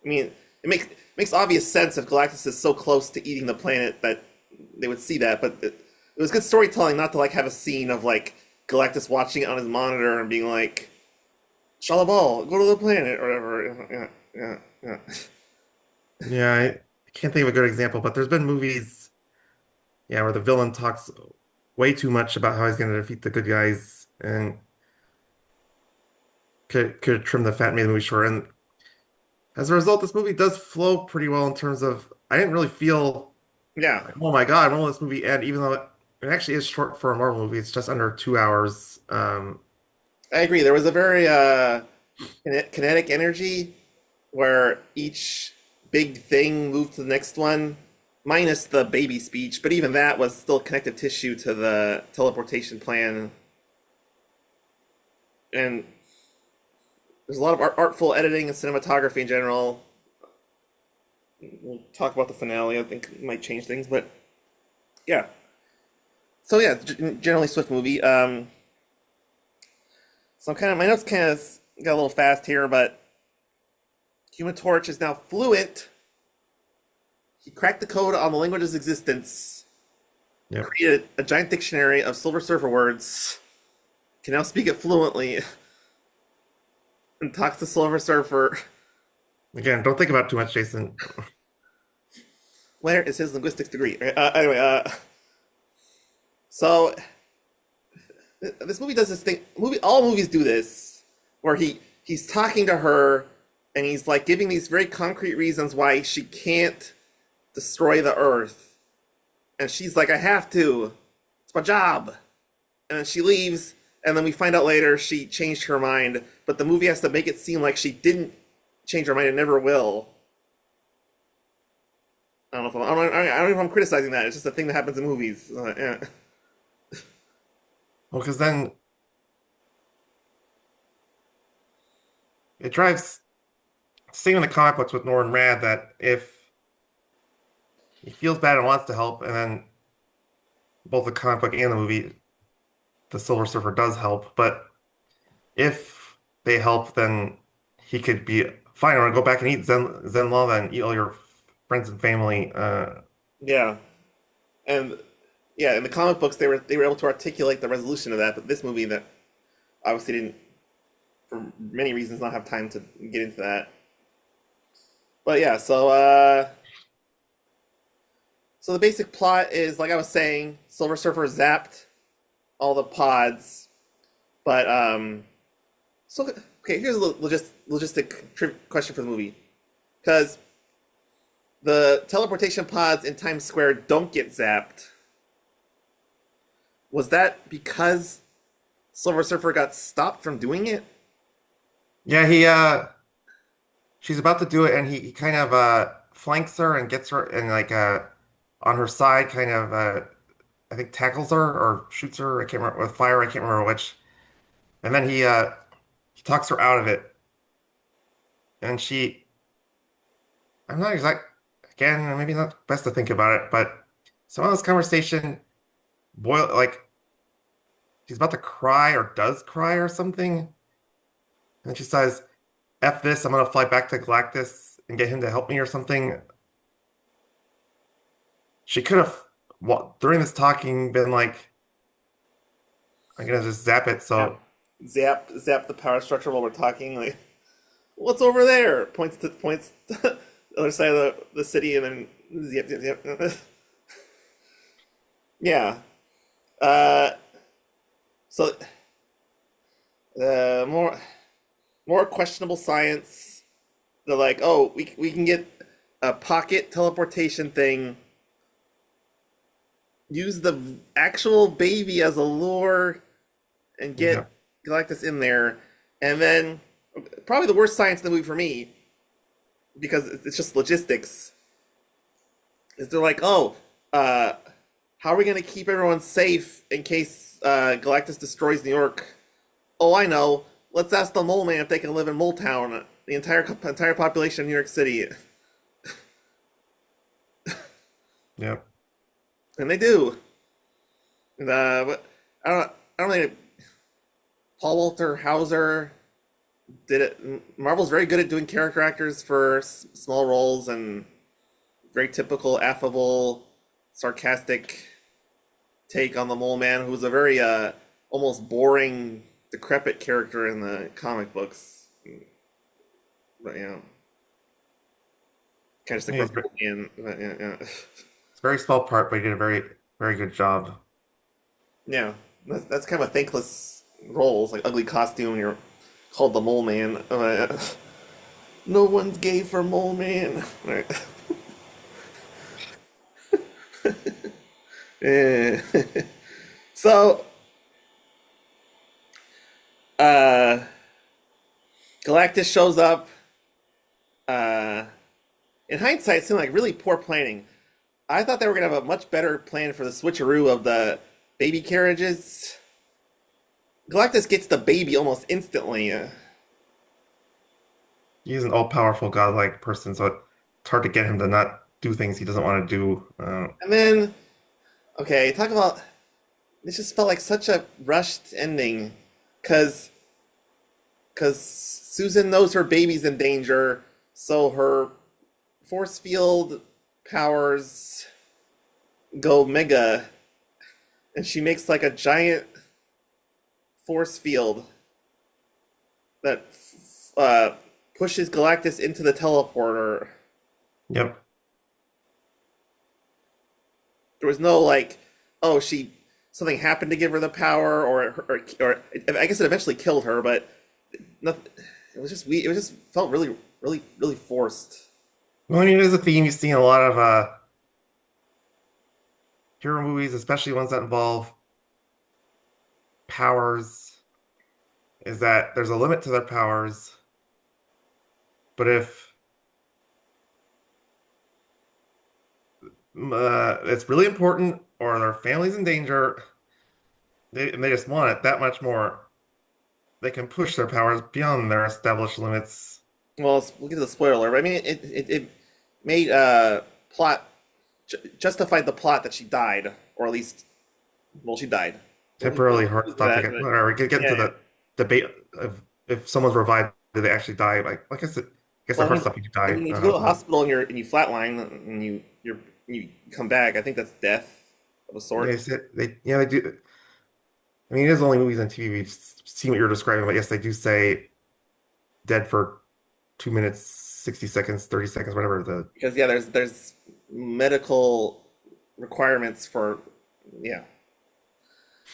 I mean, it makes obvious sense if Galactus is so close to eating the planet that they would see that. But it was good storytelling not to like have a scene of like Galactus watching it on his monitor and being like, "Shalabal, go to the planet" or whatever. Yeah, yeah, yeah. Yeah, I can't think of a good example, but there's been movies, yeah, where the villain talks way too much about how he's going to defeat the good guys and could trim the fat and made the movie short. And as a result, this movie does flow pretty well in terms of I didn't really feel Yeah, like, oh my God, when will this movie end? Even though it actually is short for a Marvel movie, it's just under 2 hours. I agree. There was a very kinetic energy where each big thing moved to the next one, minus the baby speech. But even that was still connective tissue to the teleportation plan. And there's a lot of artful editing and cinematography in general. We'll talk about the finale. I think it might change things, but yeah. So yeah, generally swift movie. So I'm kind of my notes kind of got a little fast here, but Human Torch is now fluent. He cracked the code on the language's existence, Yep. created a giant dictionary of Silver Surfer words, can now speak it fluently, and talks to Silver Surfer. Again, don't think about it too much, Jason. Where is his linguistics degree? Anyway, so this movie does this thing. All movies do this, where he's talking to her, and he's like giving these very concrete reasons why she can't destroy the Earth, and she's like, "I have to. It's my job." And then she leaves, and then we find out later she changed her mind. But the movie has to make it seem like she didn't change her mind and never will. I don't know if I don't know if I'm criticizing that. It's just a thing that happens in movies. Yeah. Well, because then it drives, same in the comic books with Norrin Rad, that if he feels bad and wants to help, and then both the comic book and the movie, the Silver Surfer does help. But if they help, then he could be fine. I want to go back and eat Zen Lava and eat all your friends and family. Yeah, and yeah, in the comic books they were able to articulate the resolution of that, but this movie that obviously didn't, for many reasons, not have time to get into that. But yeah, so the basic plot is like I was saying, Silver Surfer zapped all the pods, but so okay, here's a logistic question for the movie, because the teleportation pods in Times Square don't get zapped. Was that because Silver Surfer got stopped from doing it? Yeah, she's about to do it, and he kind of flanks her and gets her and like on her side, kind of I think tackles her or shoots her. I can't remember with fire. I can't remember which. And then he talks her out of it, and she. I'm not exact. Again, maybe not best to think about it, but some of this conversation boil like she's about to cry or does cry or something, and she says, "F this, I'm gonna fly back to Galactus and get him to help me or something." She could have, well, during this talking, been like, "I'm gonna just zap it." Yeah. So Zap the power structure while we're talking. Like, what's over there? Points to the other side of the city, and then zap. Yeah. Uh, so more questionable science. They're like, oh, we can get a pocket teleportation thing. Use the actual baby as a lure and yeah, get Galactus in there, and then probably the worst science in the movie for me, because it's just logistics. Is they're like, oh, uh, how are we gonna keep everyone safe in case Galactus destroys New York? Oh, I know. Let's ask the Mole Man if they can live in Mole Town. The entire population of New York City, yeah. and they do. And, but I don't think Paul Walter Hauser did it. Marvel's very good at doing character actors for small roles, and very typical, affable, sarcastic take on the Mole Man, who's a very almost boring, decrepit character in the comic books. But you know, kind of just a Yeah, grumpy old man. But, yeah, it's a very small part, but he did a very good job. yeah. That's kind of a thankless role. It's like ugly costume. You're called the Mole Man. No one's gay for Mole Man. Right. Eh. So, uh, Galactus shows up. Uh, in hindsight, it seemed like really poor planning. I thought they were gonna have a much better plan for the switcheroo of the baby carriages. Galactus gets the baby almost instantly. He's an all-powerful godlike person, so it's hard to get him to not do things he doesn't want to do. And then, okay, talk about this just felt like such a rushed ending. Cause because Susan knows her baby's in danger, so her force field powers go mega, and she makes like a giant force field that uh, pushes Galactus into the teleporter. Yep. There was no like, oh, she something happened to give her the power, or I guess it eventually killed her, but nothing. It was just we. It was just felt really, really, really forced. Well, I mean, it is a theme you see in a lot of hero movies, especially ones that involve powers, is that there's a limit to their powers, but if it's really important or their family's in danger, and they just want it that much more, they can push their powers beyond their established limits. Well, we'll get to the spoiler alert. But I mean, it made plot justified the plot that she died, or at least, well, she died. Temporarily hard stop to That, get whatever. We get yeah, into yeah. the debate of if someone's revived, do they actually die? Like I guess the Well, hard stuff you could I die. mean, if you go to the hospital and you flatline and you come back, I think that's death of a Yeah, sort. they said they do. I mean, it is only movies and TV. We've seen what you're describing, but yes, they do say dead for 2 minutes, 60 seconds, 30 seconds, whatever the. Because yeah, there's medical requirements for yeah,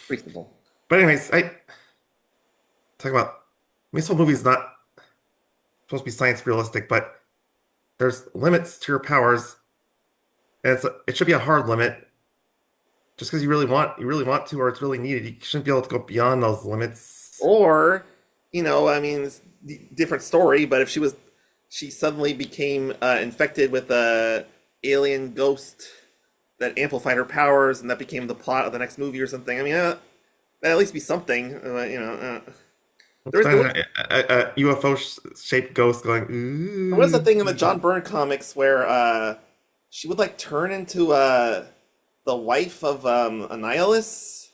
reasonable. But anyways, I talk about. I mean, this whole movie is not supposed to be science realistic, but there's limits to your powers, and it should be a hard limit. Just because you really want to, or it's really needed, you shouldn't be able to go beyond those limits. Or, I mean, it's different story, but if she suddenly became infected with a alien ghost that amplified her powers, and that became the plot of the next movie or something. I mean, that'd at least be something. There was A UFO shaped ghost going, there was a thing in the ooh. John Byrne comics where she would like turn into the wife of a nihilist.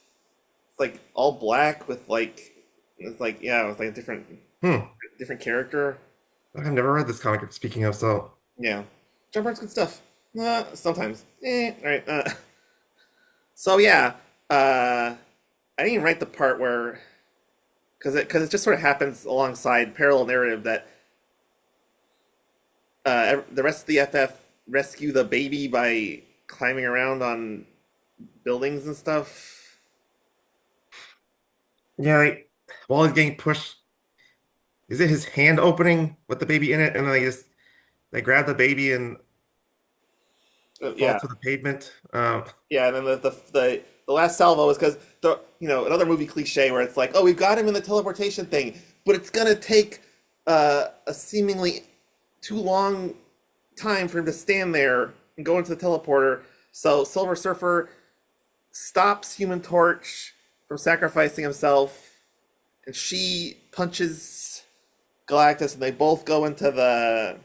It's like all black with like it's like yeah, it's like a Hmm. different character. I've never read this comic, speaking of, so. Yeah, John Byrne's good stuff. Sometimes, all right. So yeah, I didn't even write the part where because it just sort of happens alongside parallel narrative that the rest of the FF rescue the baby by climbing around on buildings and stuff. Yeah, while he's getting pushed, is it his hand opening with the baby in it, and then they grab the baby and fall Yeah, to the pavement? yeah, and then the last salvo is because the another movie cliche where it's like, oh, we've got him in the teleportation thing, but it's gonna take a seemingly too long time for him to stand there and go into the teleporter. So Silver Surfer stops Human Torch from sacrificing himself, and she punches Galactus, and they both go into the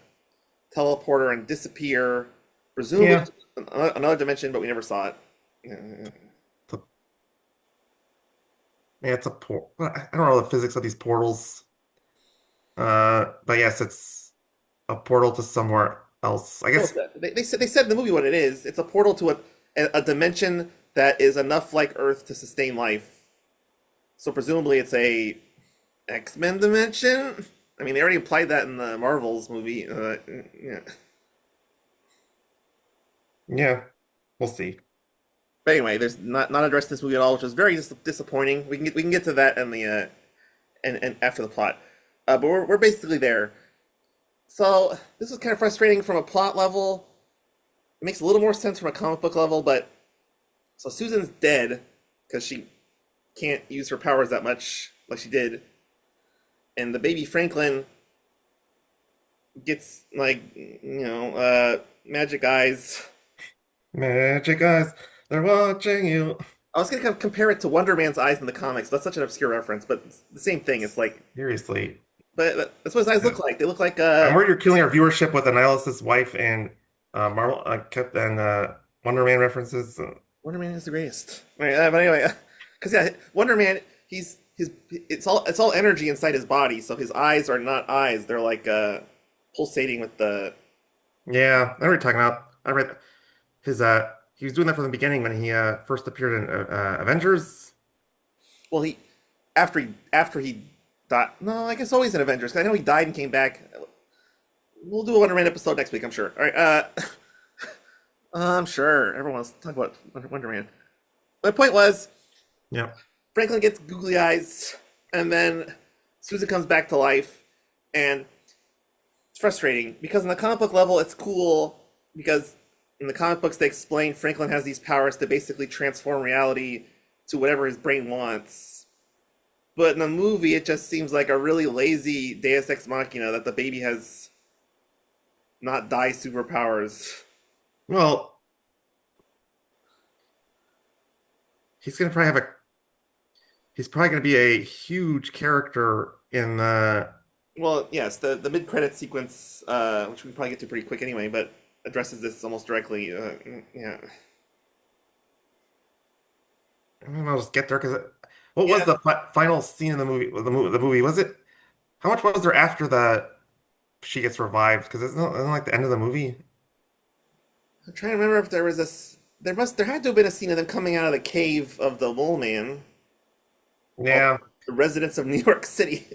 teleporter and disappear, presumably yeah, to another dimension, but we never saw it. Yeah. it's a, yeah, it's a port. I don't know the physics of these portals. But yes, it's a portal to somewhere else. I No, guess. they said in the movie what it is. It's a portal to a dimension that is enough like Earth to sustain life. So presumably it's a X-Men dimension. I mean, they already implied that in the Marvels movie. Yeah. Yeah, we'll see. But anyway, there's not addressed in this movie at all, which is very disappointing. We can get to that in the and after the plot, but we're basically there. So this is kind of frustrating from a plot level. It makes a little more sense from a comic book level, but So Susan's dead because she can't use her powers that much like she did, and the baby Franklin gets like magic eyes. Magic eyes, they're watching you. I was gonna kind of compare it to Wonder Man's eyes in the comics. That's such an obscure reference, but it's the same thing. It's like, Seriously. but that's what his eyes look like. They look like I'm worried you're killing our viewership with Annihilus' wife and Marvel kept and Wonder Man references. Wonder Man is the greatest. Right, but anyway, because yeah, Wonder Man, he's his. It's all energy inside his body. So his eyes are not eyes. They're like pulsating with the. Yeah, I know what you're talking about. I read his he was doing that from the beginning when he first appeared in Avengers. Well, after he died. No, I guess always in Avengers. 'Cause I know he died and came back. We'll do a Wonder Man episode next week. I'm sure. All right. I'm sure everyone wants to talk about Wonder Man. My point was, Yeah. Franklin gets googly eyes, and then Susan comes back to life, and it's frustrating because in the comic book level, it's cool because in the comic books they explain Franklin has these powers to basically transform reality to whatever his brain wants. But in the movie, it just seems like a really lazy Deus Ex Machina that the baby has not die superpowers. Well, he's gonna probably have a he's probably gonna be a huge character in the Well, yes, the mid credit sequence, which we can probably get to pretty quick anyway, but addresses this almost directly. Yeah, I'll just get there because what was yeah. the final scene in the movie? The movie was it? How much was there after the she gets revived? Because isn't like the end of the movie. I'm trying to remember if there was this. There had to have been a scene of them coming out of the cave of the Mole Man, all Yeah. the residents of New York City.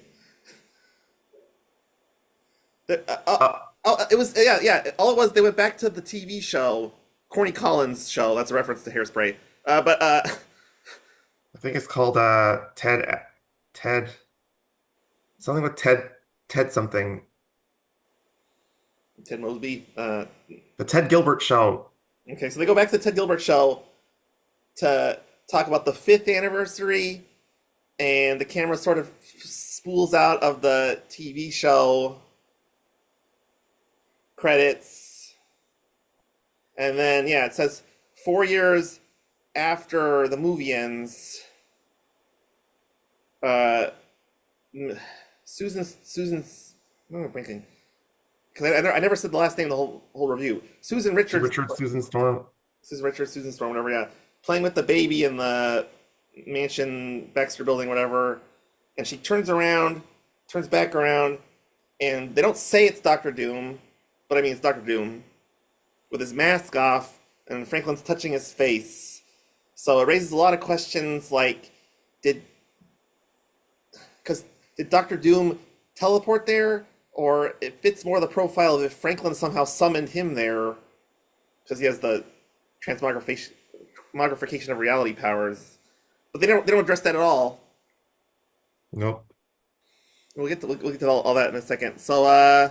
Uh, It was yeah. All it was they went back to the TV show, Corny Collins show. That's a reference to Hairspray. But I think it's called Ted something with Ted something. Ted Mosby. The Ted Gilbert Show. Okay, so they go back to the Ted Gilbert show to talk about the fifth anniversary, and the camera sort of spools out of the TV show credits, and then yeah, it says 4 years after the movie ends. Uh, Susan's. What am I thinking? Because I never said the last name of the whole review. Susan Richards. Richard Susan Storm. Susan Richards, Susan Storm, whatever. Yeah, playing with the baby in the mansion, Baxter Building, whatever. And she turns back around, and they don't say it's Doctor Doom, but I mean it's Doctor Doom with his mask off, and Franklin's touching his face. So it raises a lot of questions like, did because did Doctor Doom teleport there, or it fits more the profile of if Franklin somehow summoned him there because he has the transmogrification of reality powers. But they don't address that at all. Nope. We'll get to all that in a second. So I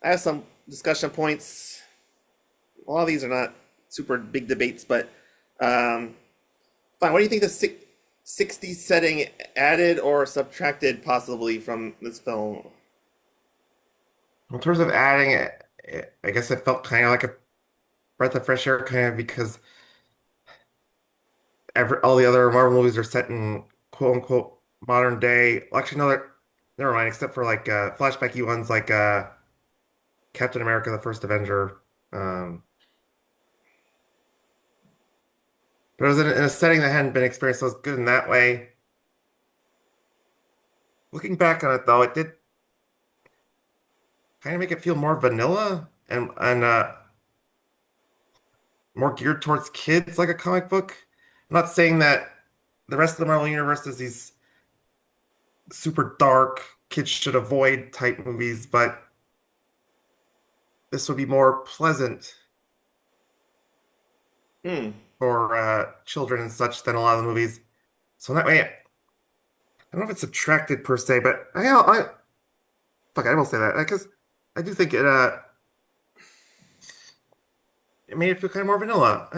have some discussion points. A lot of these are not super big debates, but fine. What do you think the 60s setting added or subtracted possibly from this film? In terms of adding I guess it felt kind of like a breath of fresh air, kind of because all the other Marvel movies are set in quote unquote modern day. Well, actually, no, never mind. Except for like flashbacky ones like Captain America: The First Avenger. Um, but it was in a setting that hadn't been experienced, so it was good in that way. Looking back on it, though, it did kind of make it feel more vanilla and more geared towards kids, like a comic book. I'm not saying that the rest of the Marvel Universe is these super dark, kids should avoid type movies, but this would be more pleasant Hmm. for children and such than a lot of the movies. So that way, I don't know if it's subtracted per se, but fuck, I will say that because I do think it made it feel kind of more vanilla.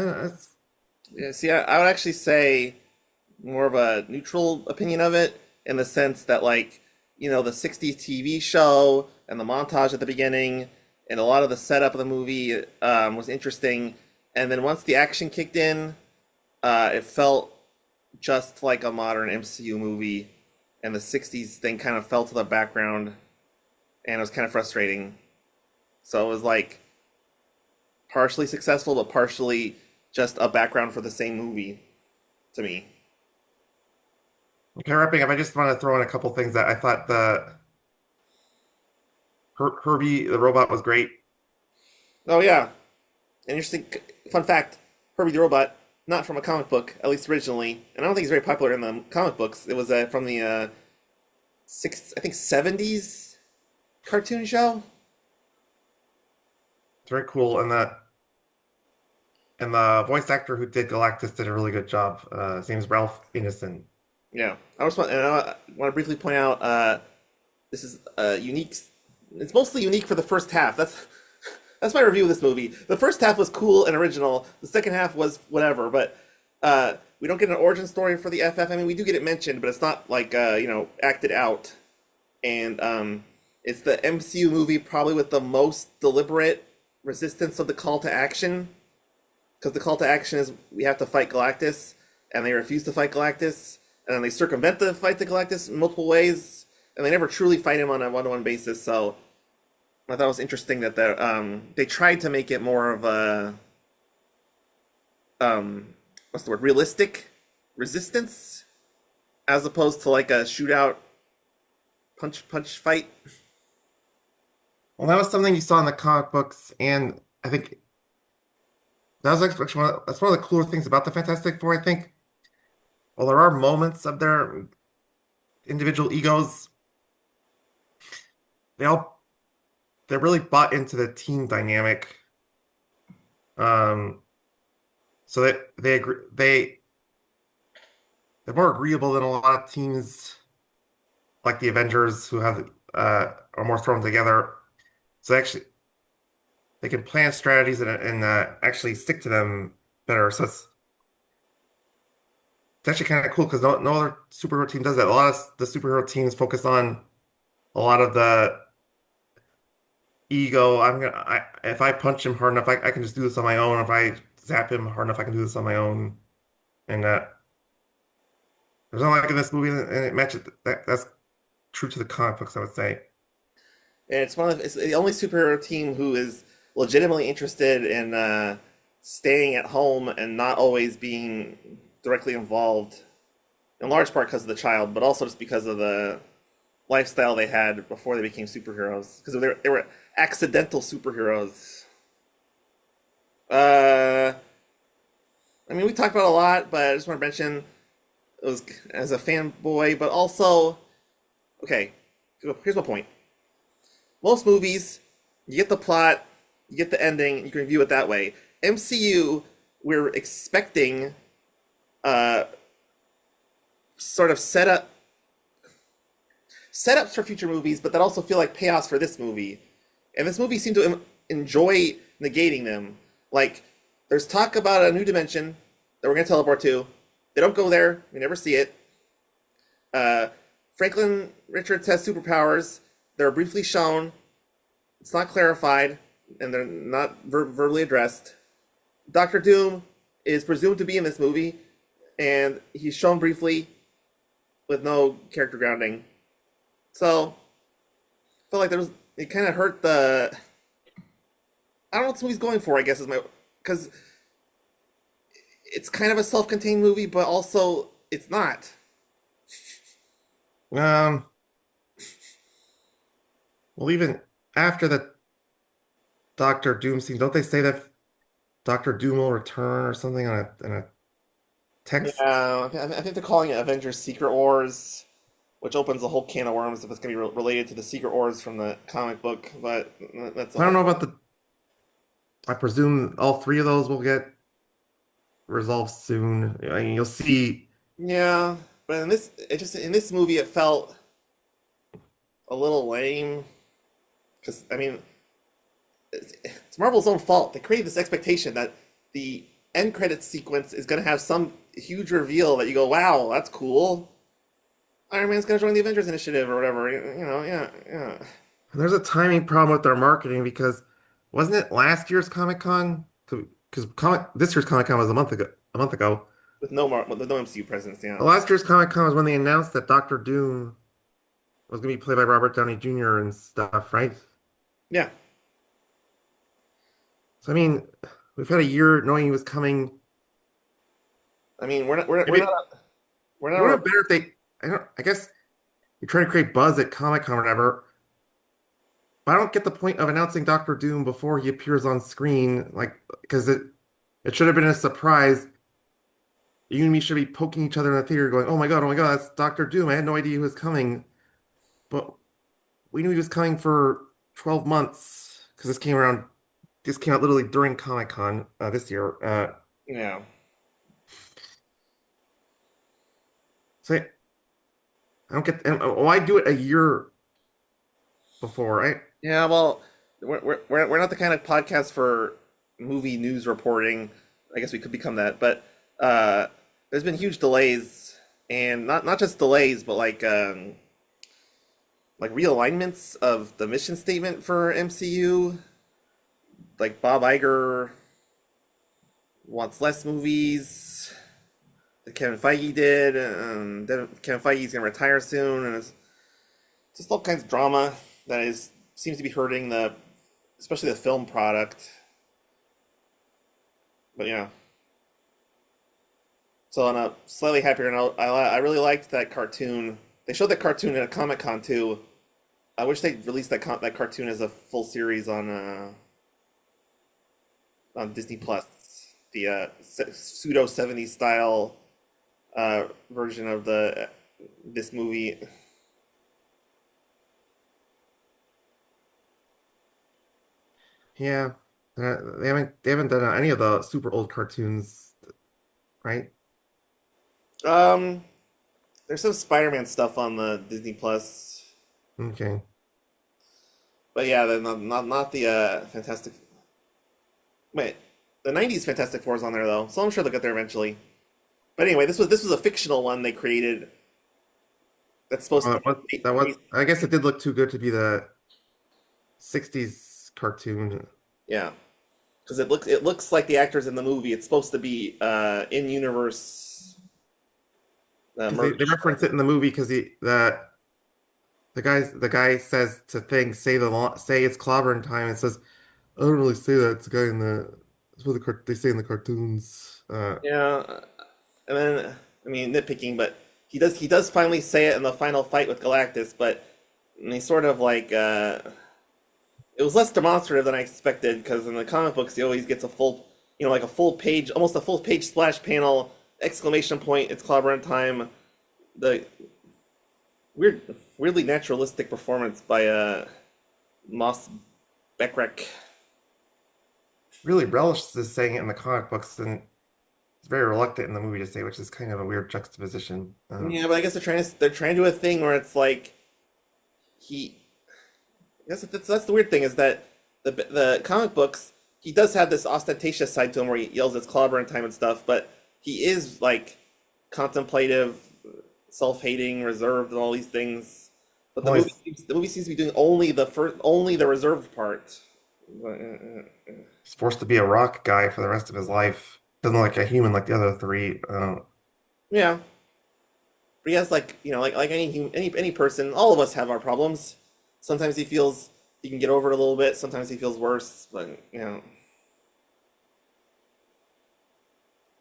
Yeah, see, I would actually say more of a neutral opinion of it in the sense that, like, the 60s TV show and the montage at the beginning and a lot of the setup of the movie was interesting. And then once the action kicked in, it felt just like a modern MCU movie. And the 60s thing kind of fell to the background and it was kind of frustrating. So it was like partially successful, but partially just a background for the same movie to me. Okay, wrapping up, I just want to throw in a couple things that I thought the Herbie the robot was great. Oh, yeah. An interesting fun fact: Herbie the Robot, not from a comic book, at least originally, and I don't think he's very popular in the comic books. It was from the I think 70s cartoon show. It's very cool, and the voice actor who did Galactus did a really good job. His name's Ralph Ineson. Yeah, I want to briefly point out this is unique. It's mostly unique for the first half. That's my review of this movie. The first half was cool and original. The second half was whatever, but we don't get an origin story for the FF. I mean, we do get it mentioned, but it's not like acted out. And it's the MCU movie probably with the most deliberate resistance of the call to action, because the call to action is we have to fight Galactus, and they refuse to fight Galactus, and then they circumvent the fight to Galactus in multiple ways, and they never truly fight him on a one-to-one basis. So I thought it was interesting that they tried to make it more of a what's the word, realistic resistance as opposed to like a shootout punch fight. Well, that was something you saw in the comic books, and I think that was actually that's one of the cooler things about the Fantastic Four. I think, while there are moments of their individual egos, they all they're really bought into the team dynamic. Um, so that they agree, they're more agreeable than a lot of teams like the Avengers who have are more thrown together. So actually, they can plan strategies and actually stick to them better. So it's actually kind of cool because no other superhero team does that. A lot of the superhero teams focus on a lot of the ego. If I punch him hard enough, I can just do this on my own. If I zap him hard enough, I can do this on my own. And there's not like in this movie, and it matches that's true to the comic books, I would say. And it's the only superhero team who is legitimately interested in staying at home and not always being directly involved, in large part because of the child, but also just because of the lifestyle they had before they became superheroes. Because they were accidental superheroes. Uh, I mean, we talked about it a lot, but I just want to mention it was as a fanboy, but also, okay, here's my point. Most movies, you get the plot, you get the ending, you can review it that way. MCU, we're expecting uh, sort of setups for future movies, but that also feel like payoffs for this movie. And this movie seemed to enjoy negating them. Like, there's talk about a new dimension that we're going to teleport to. They don't go there. We never see it. Uh, Franklin Richards has superpowers. They're briefly shown. It's not clarified, and they're not verbally addressed. Doctor Doom is presumed to be in this movie, and he's shown briefly with no character grounding. So, I felt like it kind of hurt the. I don't know what this movie's going for, I guess, is my. Because it's kind of a self contained movie, but also it's not. Um, well, even after the Doctor Doom scene, don't they say that Doctor Doom will return or something on a text? Yeah, I think they're calling it Avengers Secret Wars, which opens a whole can of worms if it's going to be related to the Secret Wars from the comic book, but that's a I don't whole. know about the. I presume all three of those will get resolved soon. I mean, you'll see. Yeah, but in this movie, it felt a little lame. Because, I mean, it's it's Marvel's own fault. They created this expectation that the end credits sequence is going to have some huge reveal that you go, wow, that's cool. Iron Man's going to join the Avengers Initiative or whatever. Yeah, yeah. And there's a timing problem with their marketing because wasn't it last year's Comic-Con? Because this year's Comic-Con was a month ago. A month ago. With no MCU presence, yeah. Last year's Comic-Con was when they announced that Doctor Doom was going to be played by Robert Downey Jr. and stuff, right? Yeah. So I mean, we've had a year knowing he was coming. I mean, Maybe we're it would not, have been better if they. I guess you're trying to create buzz at Comic-Con or whatever. But I don't get the point of announcing Doctor Doom before he appears on screen, like because it should have been a surprise. You and me should be poking each other in the theater, going, oh my God, that's Doctor Doom. I had no idea he was coming." But we knew he was coming for 12 months because this came out literally during Comic-Con this year. yeah. So I don't get, and why do it a year before, right? Yeah, well, we're not the kind of podcast for movie news reporting. I guess we could become that, but there's been huge delays, and not just delays, but like realignments of the mission statement for MCU. Like Bob Iger wants less movies that Kevin Feige did. Kevin Feige's gonna retire soon, and it's just all kinds of drama that is seems to be hurting especially the film product. But yeah. So on a slightly happier note, I really liked that cartoon. They showed that cartoon at a Comic Con too. I wish they released that cartoon as a full series on Disney Plus. The pseudo '70s style version of the this movie. Yeah, they haven't done any of the super old cartoons, right? Um, there's some Spider-Man stuff on the Disney Plus, Okay. but yeah, not the Fantastic. Wait, the '90s Fantastic Four is on there though, so I'm sure they'll get there eventually. But anyway, this was a fictional one they created that's supposed to That was, be, I guess it did look too good to be the 60s cartoon. yeah, because it looks like the actors in the movie. It's supposed to be in universe Because they merch. reference it in the movie because the guy says to Thing, say it's clobbering time, and says, I don't really say that. It's the guy in the it's what they say in the cartoons. Yeah, and then I mean nitpicking, but he does finally say it in the final fight with Galactus, but he sort of like it was less demonstrative than I expected because in the comic books he always gets a full, like a full page, almost a full page splash panel, exclamation point, it's clobbering time. The weirdly naturalistic performance by Moss Beckrek. Really relishes saying it in the comic books, and it's very reluctant in the movie to say, which is kind of a weird juxtaposition. Yeah, but I guess they're trying to do a thing where it's like he. I guess that's the weird thing is that the comic books he does have this ostentatious side to him where he yells it's clobbering time and stuff, but he is like contemplative, self-hating, reserved, and all these things. But the Well, movie seems to be doing only the reserved part. he's forced to be a rock guy for the rest of his life. Doesn't look like a human like the other three. Yeah, but he has like any person, all of us have our problems. Sometimes he can get over it a little bit. Sometimes he feels worse, but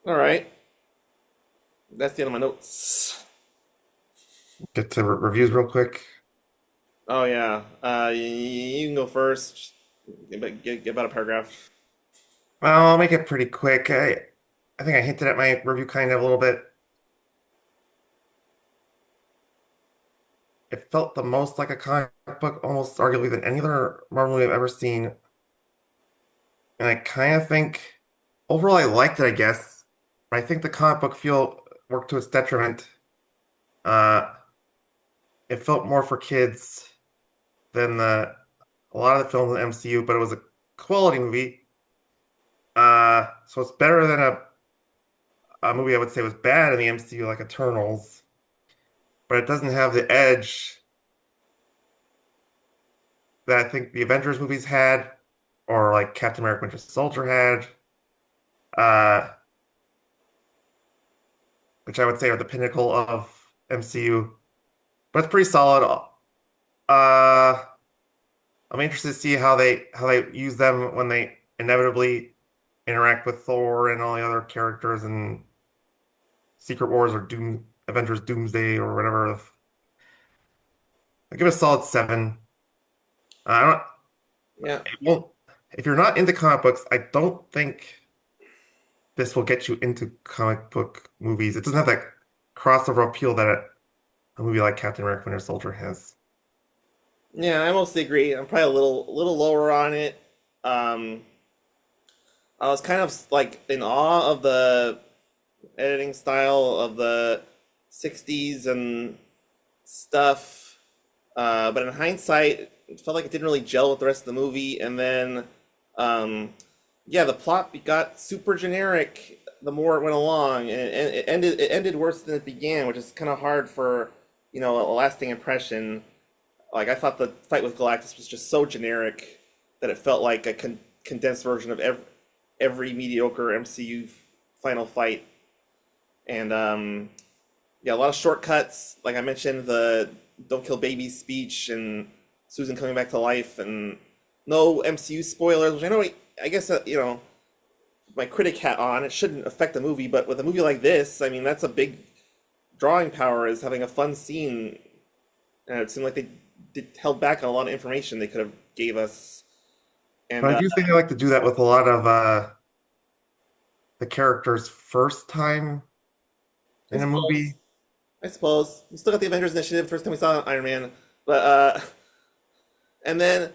all right. That's the end of my notes. Get to reviews real quick. Oh yeah, you can go first. Get about a paragraph. Well, I'll make it pretty quick. I think I hinted at my review kind of a little bit. It felt the most like a comic book, almost arguably than any other Marvel movie I've ever seen. And I kind of think overall I liked it, I guess. But I think the comic book feel worked to its detriment. Uh, it felt more for kids than a lot of the films in the MCU, but quality movie. So it's better than a movie I would say was bad in the MCU, like Eternals, but it doesn't have the edge that I think the Avengers movies had, or like Captain America Winter Soldier had, uh, which I would say are the pinnacle of MCU. But it's pretty solid. I'm interested to see how they use them when they inevitably interact with Thor and all the other characters in Secret Wars or Avengers Doomsday or whatever. I give it a solid 7. I don't. Yeah. It won't. If you're not into comic books, I don't think this will get you into comic book movies. It doesn't have that crossover appeal that a movie like Captain America: Winter Soldier has. Yeah, I mostly agree. I'm probably a little lower on it. Um, I was kind of like in awe of the editing style of the 60s and stuff. But in hindsight, it felt like it didn't really gel with the rest of the movie. And then, um, yeah, the plot got super generic the more it went along, and it ended worse than it began, which is kind of hard for a lasting impression. Like I thought the fight with Galactus was just so generic that it felt like a condensed version of every mediocre MCU final fight. And yeah, a lot of shortcuts. Like I mentioned, the "Don't kill babies" speech and Susan coming back to life, and no MCU spoilers. Which I know, I guess my critic hat on. It shouldn't affect the movie, but with a movie like this, I mean, that's a big drawing power is having a fun scene, and it seemed like they held back on a lot of information they could have gave us. But And I do think they like to do that with a lot of the characters' first time I in a suppose, movie. I suppose we still got the Avengers Initiative. First time we saw Iron Man, but and then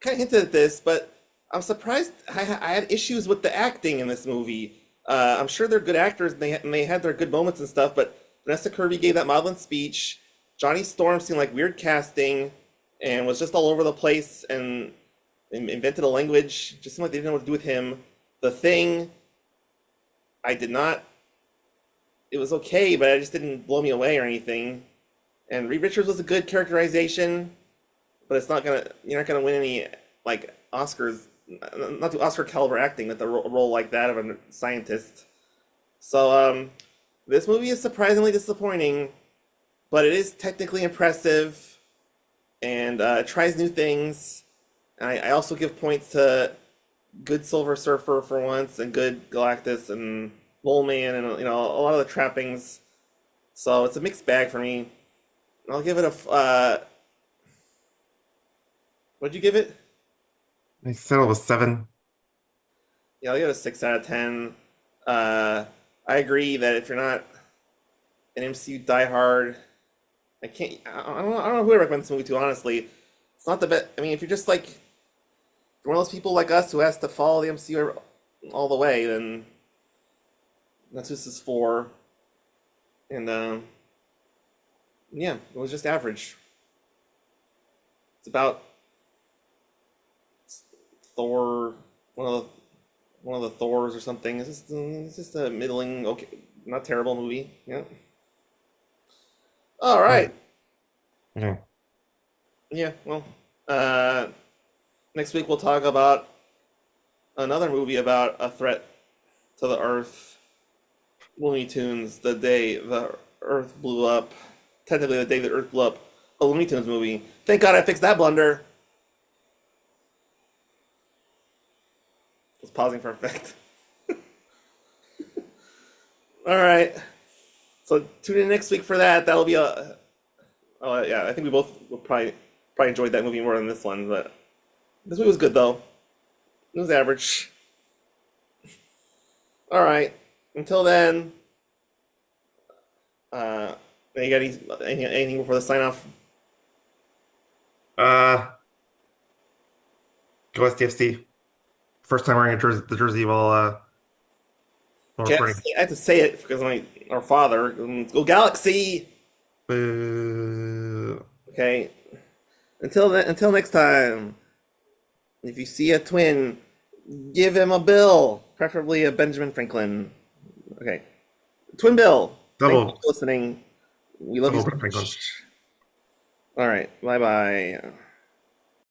kind of hinted at this, but I'm surprised I had issues with the acting in this movie. I'm sure they're good actors and they had their good moments and stuff, but Vanessa Kirby gave that maudlin speech. Johnny Storm seemed like weird casting and was just all over the place and invented a language. Just seemed like they didn't know what to do with him. The Thing, I did not. It was okay, but it just didn't blow me away or anything. And Reed Richards was a good characterization, but it's not gonna. You're not gonna win any like Oscars. Not the Oscar caliber acting with a role like that of a scientist. So this movie is surprisingly disappointing, but it is technically impressive and it tries new things. And I also give points to good Silver Surfer for once, and good Galactus and Mole Man, and a lot of the trappings. So it's a mixed bag for me. I'll give it a. What'd you give it? They said it was 7. Yeah, I'll give it a 6 out of 10. Uh, I agree that if you're not an MCU diehard, I can't. I don't know who I recommend this movie to. Honestly, it's not the best. I mean, if you're just like one of those people like us who has to follow the MCU all the way, then that's what this is for. And yeah, it was just average. It's about Thor, one of the Thors or something. It's just a middling, okay, not terrible movie. Yeah. All Right. right. Okay. Yeah. Well, uh, next week we'll talk about another movie about a threat to the Earth. Looney Tunes, the day the Earth blew up. Technically, the day the Earth blew up. A Looney Tunes movie. Thank God I fixed that blunder. I was pausing for effect. All right. So tune in next week for that. That'll be a. Oh yeah, I think we both will probably enjoyed that movie more than this one, but this movie was good though. It was average. All right. Until then, uh, you got anything before the sign off? Uh, Go STFC. First time wearing the jersey while Okay, recording. I have to say it because our father. Go Galaxy. Boo. Okay. Until then, until next time. If you see a twin, give him a bill, preferably a Benjamin Franklin. Okay. Twin Bill, thank you Double, for listening. We love you double so Franklin. much. All right. Bye bye.